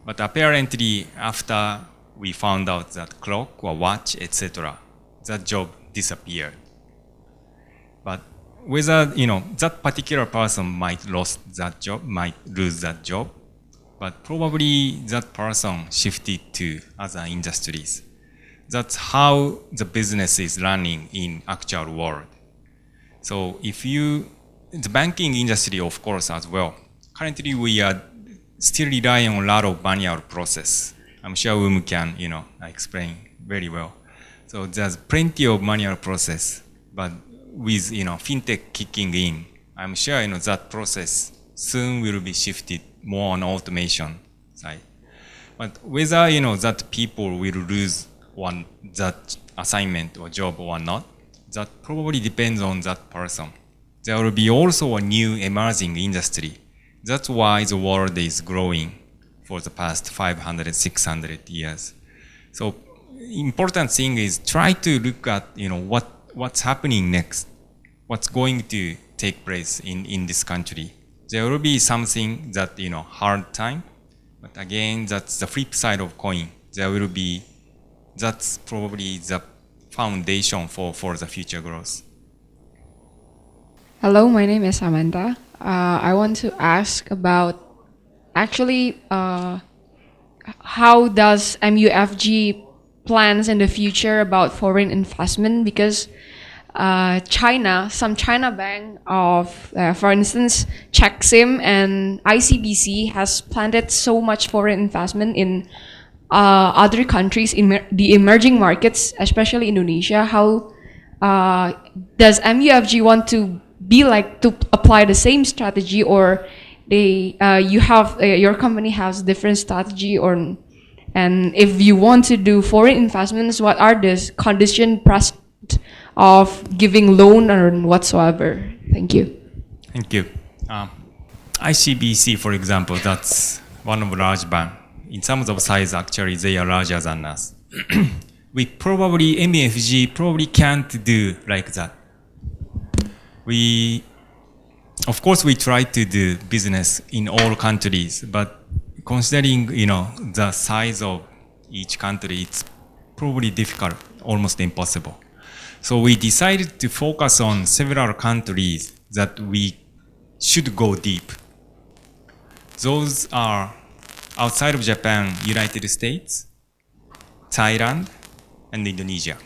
But apparently, after we found out that clock or watch, etc., that job disappeared. But whether, that particular person might lose that job, but probably that person shifted to other industries. That's how the business is running in actual world. So the banking industry, of course, as well. Currently, we are still relying on a lot of manual process. I'm sure Wum can, explain very well. So there's plenty of manual process, but with, fintech kicking in, I'm sure, that process soon will be shifted more on automation side. But whether, that people will lose that assignment or job or not, that probably depends on that person. There will be also a new emerging industry. That's why the world is growing for the past 500, 600 years. So important thing is try to look at, what's happening next, what's going to take place in this country. There will be something that, hard time, but again, that's the flip side of coin. That's probably the foundation for the future growth. Hello, my name is Samantha. I want to ask about actually how does MUFG plans in the future about foreign investment, because some China bank of, for instance, Chexim and ICBC has planted so much foreign investment in other countries, in the emerging markets, especially Indonesia. How does MUFG want to be like to apply the same strategy, or your company has different strategy, or and if you want to do foreign investments, what are the conditions of giving loan or whatsoever? Thank you. Thank you. ICBC, for example, that's one of the large banks. In terms of size, actually, they are larger than us. MUFG probably can't do like that. Of course, we try to do business in all countries, but considering, the size of each country, it's probably difficult, almost impossible. So we decided to focus on several countries that we should go deep. Those are outside of Japan, United States, Thailand, and Indonesia.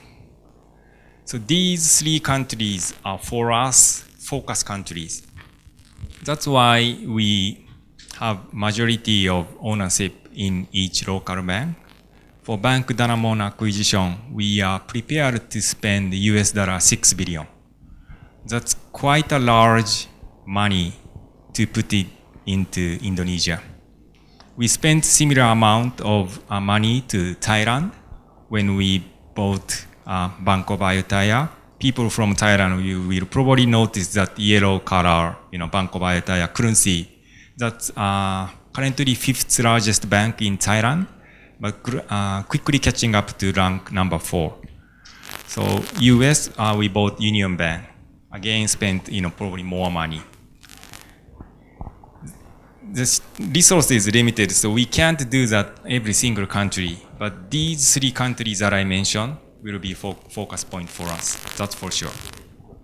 So these three countries are, for us, focus countries. That's why we have majority of ownership in each local bank. For Bank Danamon acquisition, we are prepared to spend $6 billion. That's quite a large money to put it into Indonesia. We spent similar amount of money to Thailand when we bought Bank of Ayutthaya. People from Thailand, you will probably notice that yellow color, Bank of Ayutthaya currency. That's currently 5th largest bank in Thailand, but quickly catching up to rank number 4. So US, we bought Union Bank. Again, spent probably more money. The resource is limited, so we can't do that every single country. But these three countries that I mentioned will be focus point for us. That's for sure.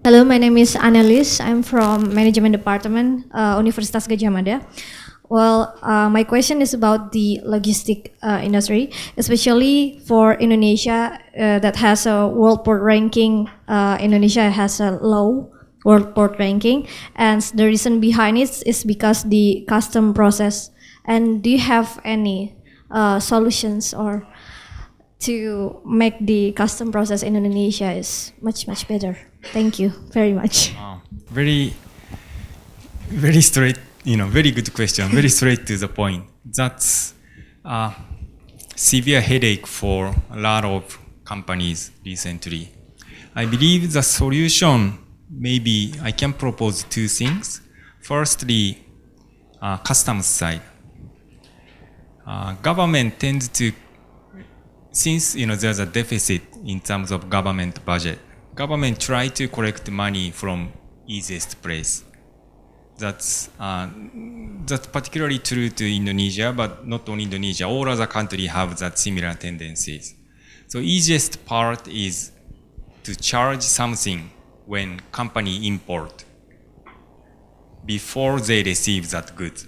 Hello, my name is Annelies. I'm from Management Department, Universitas Gadjah Mada. Well, my question is about the logistic industry, especially for Indonesia that has a world port ranking. Indonesia has a low world port ranking, and the reason behind it is because the custom process. And do you have any solutions or to make the custom process in Indonesia is much better? Thank you very much. Very straight, very good question. Very straight to the point. That's a severe headache for a lot of companies recently. I believe the solution, maybe I can propose two things. Firstly, customs side. Government tends to, since there's a deficit in terms of government budget, government try to collect money from easiest place. That's particularly true to Indonesia, but not only Indonesia. All other countries have that similar tendencies. So easiest part is to charge something when company import before they receive that good.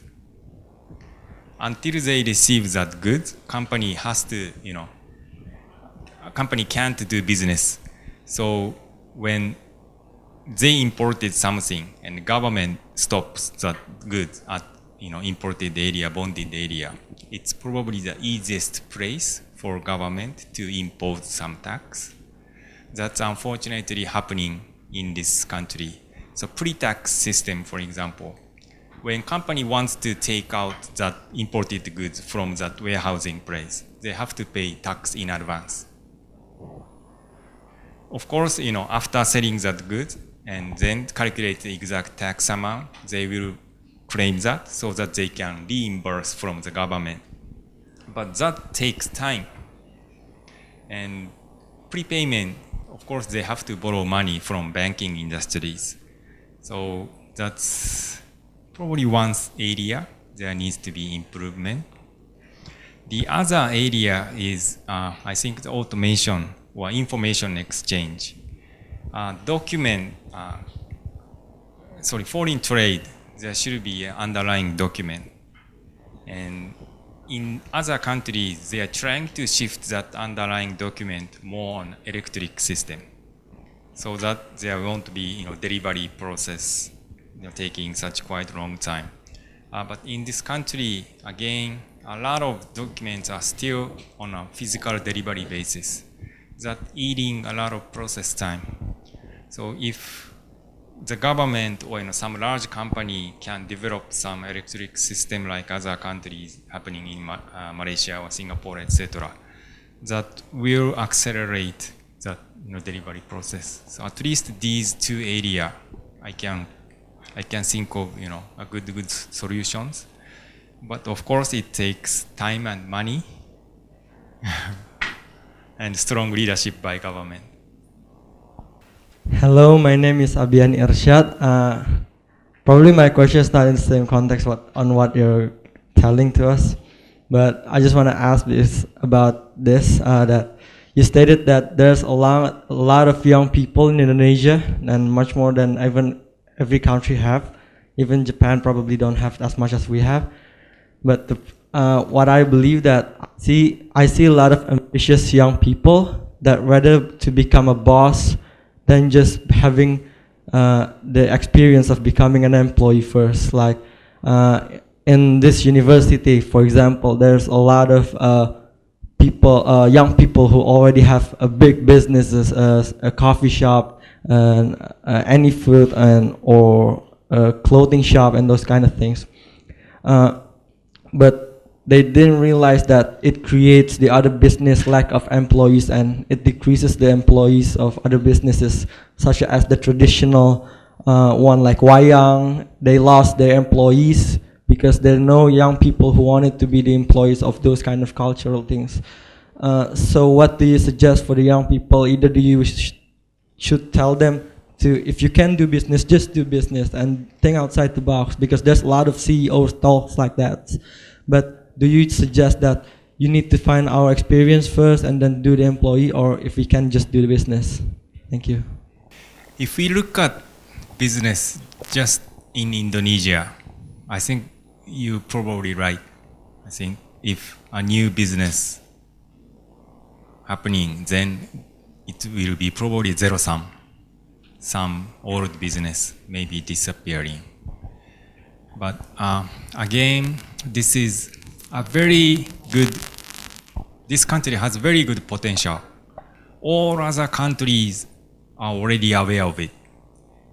Until they receive that good, company has to, a company can't do business. So when they imported something and government stops that good at imported area, bonded area, it's probably the easiest place for government to impose some tax. That's unfortunately happening in this country. So pre-tax system, for example, when company wants to take out that imported goods from that warehousing place, they have to pay tax in advance. Of course, after selling that good and then calculate the exact tax amount, they will claim that so that they can reimburse from the government. But that takes time. And prepayment, of course, they have to borrow money from banking industries. So that's probably one area there needs to be improvement. The other area is, I think, the automation or information exchange. Foreign trade, there should be an underlying document. And in other countries, they are trying to shift that underlying document more on electric system, so that there won't be delivery process taking such quite long time. But in this country, again, a lot of documents are still on a physical delivery basis, that eating a lot of process time. So if the government or some large company can develop some electric system like other countries happening in Malaysia or Singapore, etc., that will accelerate the delivery process. So at least these two areas, I can think of a good solutions. But of course, it takes time and money and strong leadership by government. Hello, my name is Abian Irsyad. Probably my question is not in the same context on what you're telling to us, but I just want to ask about this, that you stated that there's a lot of young people in Indonesia, and much more than even every country have. Even Japan probably don't have as much as we have. But what I believe that I see a lot of ambitious young people that rather to become a boss than just having the experience of becoming an employee first. Like in this university, for example, there's a lot of young people who already have a big businesses, a coffee shop, any food or a clothing shop and those kind of things. But they didn't realize that it creates the other business lack of employees, and it decreases the employees of other businesses, such as the traditional one like Wayang. They lost their employees because there are no young people who wanted to be the employees of those kind of cultural things. So what do you suggest for the young people? Either do you should tell them to, if you can do business, just do business and think outside the box, because there's a lot of CEOs talks like that. But do you suggest that you need to find our experience first and then do the employee, or if we can just do the business? Thank you. If we look at business just in Indonesia, I think you're probably right. I think if a new business happening, then it will be probably zero sum. Some old business may be disappearing. But again, this is a very good, this country has very good potential. All other countries are already aware of it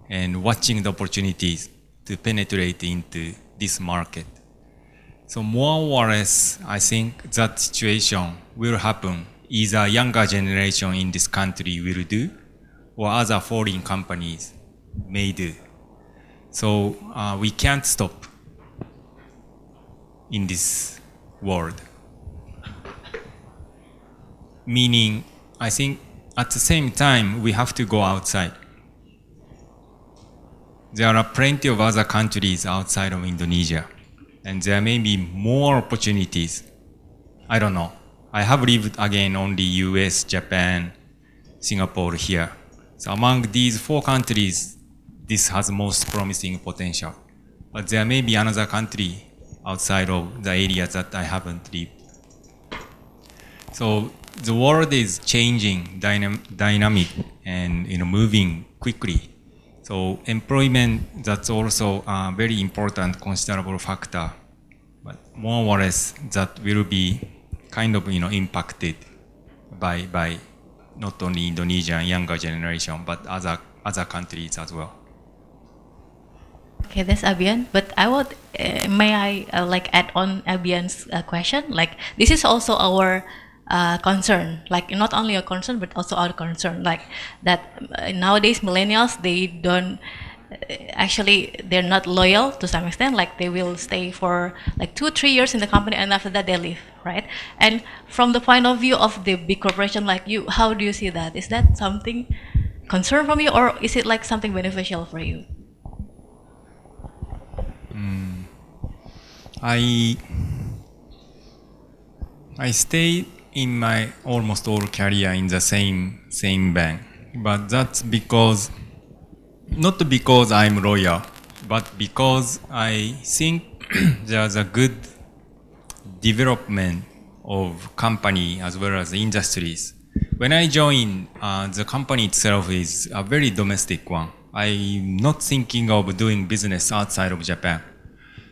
and watching the opportunities to penetrate into this market. So more or less, I think that situation will happen. Either younger generation in this country will do, or other foreign companies may do. So we can't stop in this world. Meaning, I think at the same time, we have to go outside. There are plenty of other countries outside of Indonesia, and there may be more opportunities. I don't know. I have lived again only US, Japan, Singapore here. So among these 4 countries, this has most promising potential. But there may be another country outside of the areas that I haven't lived. So the world is changing, dynamic, and moving quickly. So employment, that's also a very important considerable factor. But more or less, that will be kind of impacted by not only Indonesian younger generation, but other countries as well. Okay, that's Abian. But I would, may I add on Abian's question? Like, this is also our concern. Like, not only a concern, but also our concern. Like that nowadays millennials, they don't. Actually, they're not loyal to some extent. Like they will stay for like 2-3 years in the company, and after that they leave, right? And from the point of view of the big corporation like you, how do you see that? Is that something concern from you, or is it like something beneficial for you? I stayed in my almost all career in the same bank, but that's because not because I'm lawyer, but because I think there's a good development of company as well as industries. When I joined, the company itself is a very domestic one. I'm not thinking of doing business outside of Japan.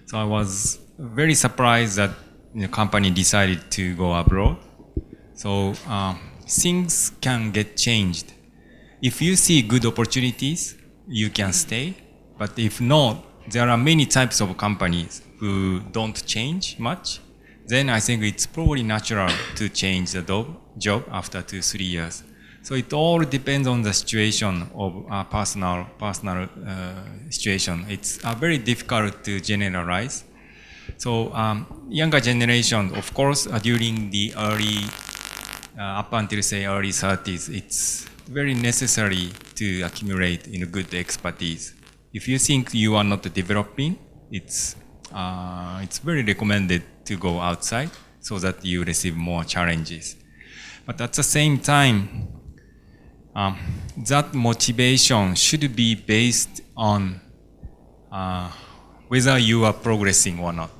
So I was very surprised that the company decided to go abroad. So things can get changed. If you see good opportunities, you can stay. But if not, there are many types of companies who don't change much. Then I think it's probably natural to change the job after 2-3 years. So it all depends on the situation of personal situation. It's very difficult to generalize. So younger generation, of course, during the early, up until say early 30s, it's very necessary to accumulate good expertise. If you think you are not developing, it's very recommended to go outside so that you receive more challenges. But at the same time, that motivation should be based on whether you are progressing or not.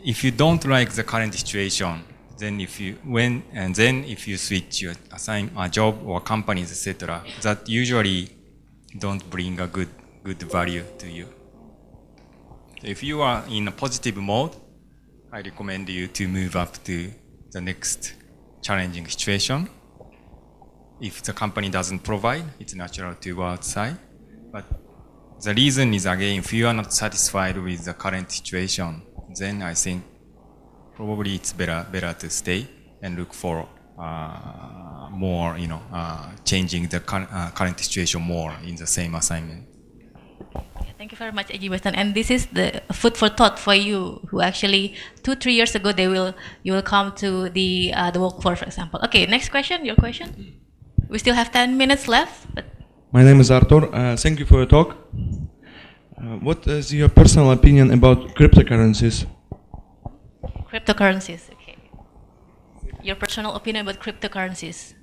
If you don't like the current situation, then if you switch, you assign a job or companies, etc., that usually don't bring a good value to you. If you are in a positive mode, I recommend you to move up to the next challenging situation. If the company doesn't provide, it's natural to go outside. But the reason is, again, if you are not satisfied with the current situation, then I think probably it's better to stay and look for more, changing the current situation more in the same assignment. Thank you very much, Ejima. And this is the food for thought for you, who actually 2-3 years ago you will come to the workforce, for example. Okay, next question. Your question. We still have 10 minutes left. But My name is Artur. Thank you for your talk. What is your personal opinion about cryptocurrencies? Cryptocurrencies. Okay. Your personal opinion about cryptocurrencies.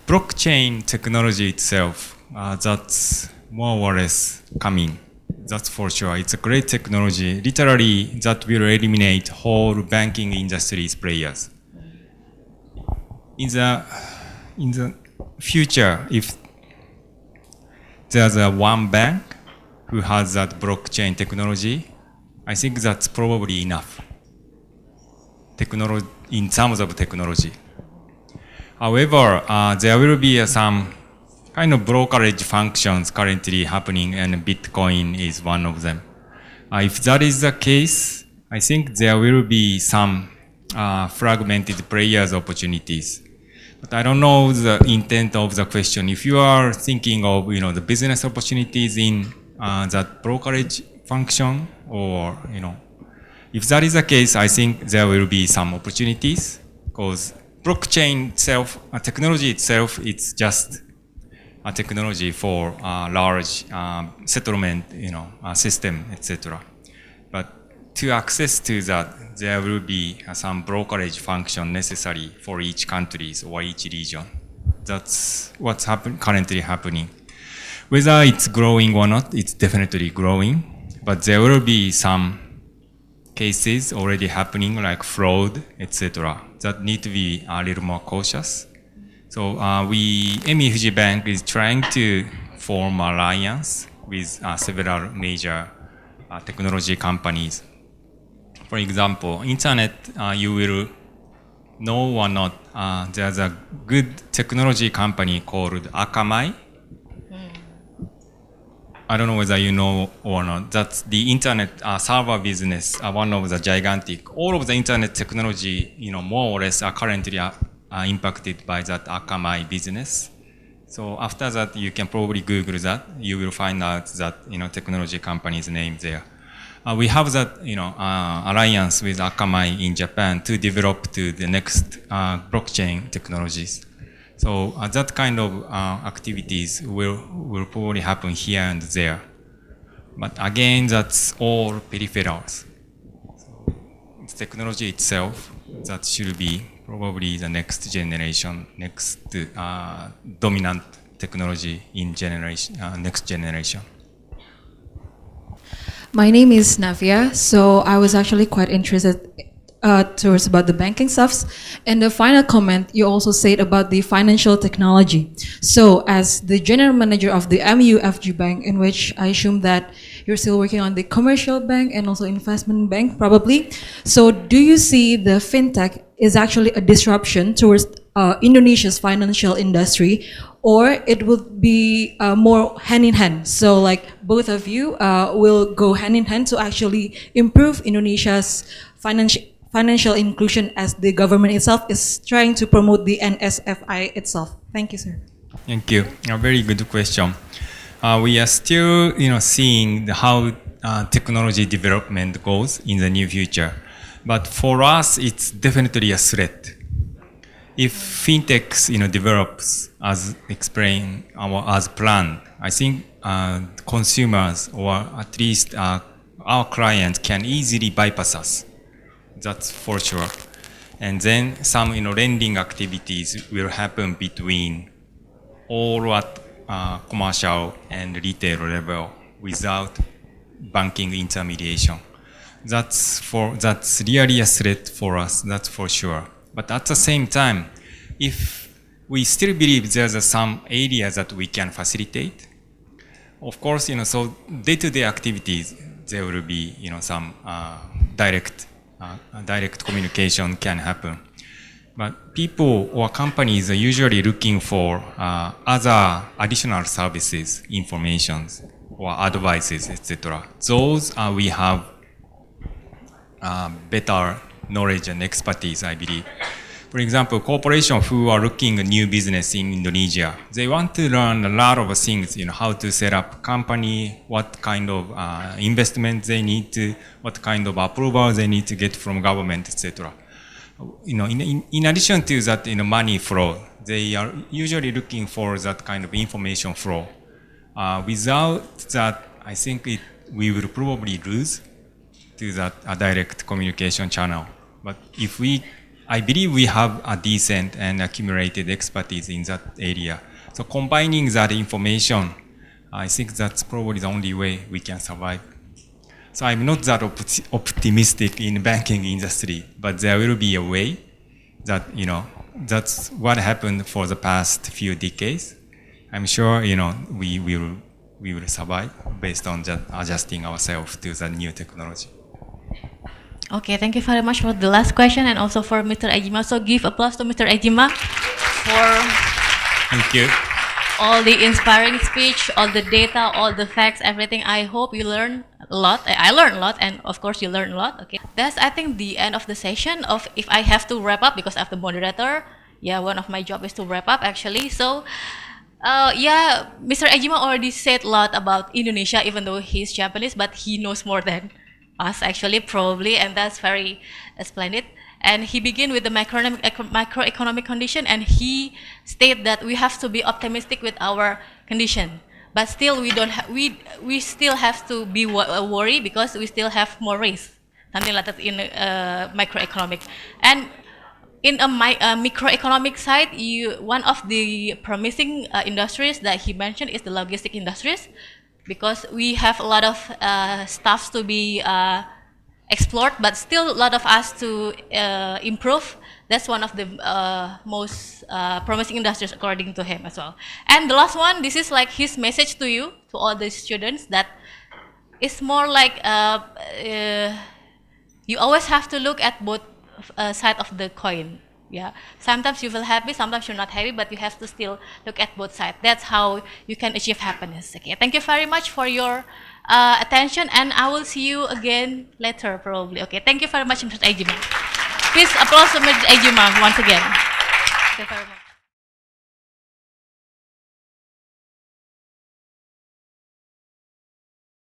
Blockchain technology itself, that's more or less coming. That's for sure. It's a great technology. Literally, that will eliminate whole banking industry's players. In the future, if there's one bank who has that blockchain technology, I think that's probably enough. In terms of technology. However, there will be some kind of brokerage functions currently happening, and Bitcoin is one of them. If that is the case, I think there will be some fragmented players opportunities. But I don't know the intent of the question. If you are thinking of the business opportunities in that brokerage function, or if that is the case, I think there will be some opportunities, because blockchain itself, technology itself, it's just a technology for large settlement, system, etc. But to access to that, there will be some brokerage function necessary for each country or each region. That's what's currently happening. Whether it's growing or not, it's definitely growing. But there will be some cases already happening, like fraud, etc., that need to be a little more cautious. So MUFG Bank is trying to form alliance with several major technology companies. For example, internet, you will know or not, there's a good technology company called Akamai. I don't know whether you know or not. That's the internet server business, one of the gigantic. All of the internet technology, more or less are currently impacted by that Akamai business. So after that, you can probably Google that. You will find out that technology company's name there. We have that alliance with Akamai in Japan to develop to the next blockchain technologies. So that kind of activities will probably happen here and there. But again, that's all peripherals. So technology itself, that should be probably the next generation, next dominant technology in next generation. My name is Navia. So I was actually quite interested towards about the banking stuffs. And the final comment you also said about the financial technology. So as the general manager of the MUFG bank, in which I assume that you're still working on the commercial bank and also investment bank probably. So do you see the fintech is actually a disruption towards Indonesia's financial industry, or it will be more hand in hand? So like both of you will go hand in hand to actually improve Indonesia's financial inclusion as the government itself is trying to promote the NSFI itself. Thank you, sir. Thank you. A very good question. We are still, seeing how technology development goes in the near future. But for us, it's definitely a threat. If fintechs, develops as explained as planned, I think consumers or at least our clients can easily bypass us. That's for sure. And then some, lending activities will happen between all at commercial and retail level without banking intermediation. That's really a threat for us, that's for sure. But at the same time, if we still believe there's some areas that we can facilitate, of course, so day-to-day activities, there will be, some direct communication can happen. But people or companies are usually looking for other additional services, informations, or advices, etc. Those we have better knowledge and expertise, I believe. For example, corporations who are looking at new business in Indonesia, they want to learn a lot of things, how to set up company, what kind of investment they need to, what kind of approval they need to get from government, etc. In addition to that, money flow, they are usually looking for that kind of information flow. Without that, I think we will probably lose to that direct communication channel. But I believe we have a decent and accumulated expertise in that area. So combining that information, I think that's probably the only way we can survive. So I'm not that optimistic in banking industry, but there will be a way that, that's what happened for the past few decades. I'm sure, we will survive based on just adjusting ourselves to the new technology. Okay, thank you very much for the last question and also for Mr. Ejima. So give applause to Mr. Ejima for thank you. All the inspiring speech, all the data, all the facts, everything. I hope you learned a lot. I learned a lot, and of course you learned a lot. Okay, that's I think the end of the session. If I have to wrap up because I'm the moderator, yeah, one of my job is to wrap up actually. So. Yeah, Mr. Ejima already said a lot about Indonesia, even though he's Japanese, but he knows more than us actually, probably, and that's very splendid. And he began with the macroeconomic condition, and he stated that we have to be optimistic with our condition, but still we still have to be worried because we still have more risk, something like that in macroeconomic. And in a microeconomic side, one of the promising industries that he mentioned is the logistic industries, because we have a lot of stuff to be explored, but still a lot of us to improve. That's one of the most promising industries according to him as well. And the last one, this is like his message to you, to all the students, that it's more like you always have to look at both side of the coin. Yeah, sometimes you feel happy, sometimes you're not happy, but you have to still look at both sides. That's how you can achieve happiness. Okay, thank you very much for your attention, and I will see you again later probably. Okay, thank you very much, Mr. Ejima. Please applause to Mr. Ejima once again. Thank you very much.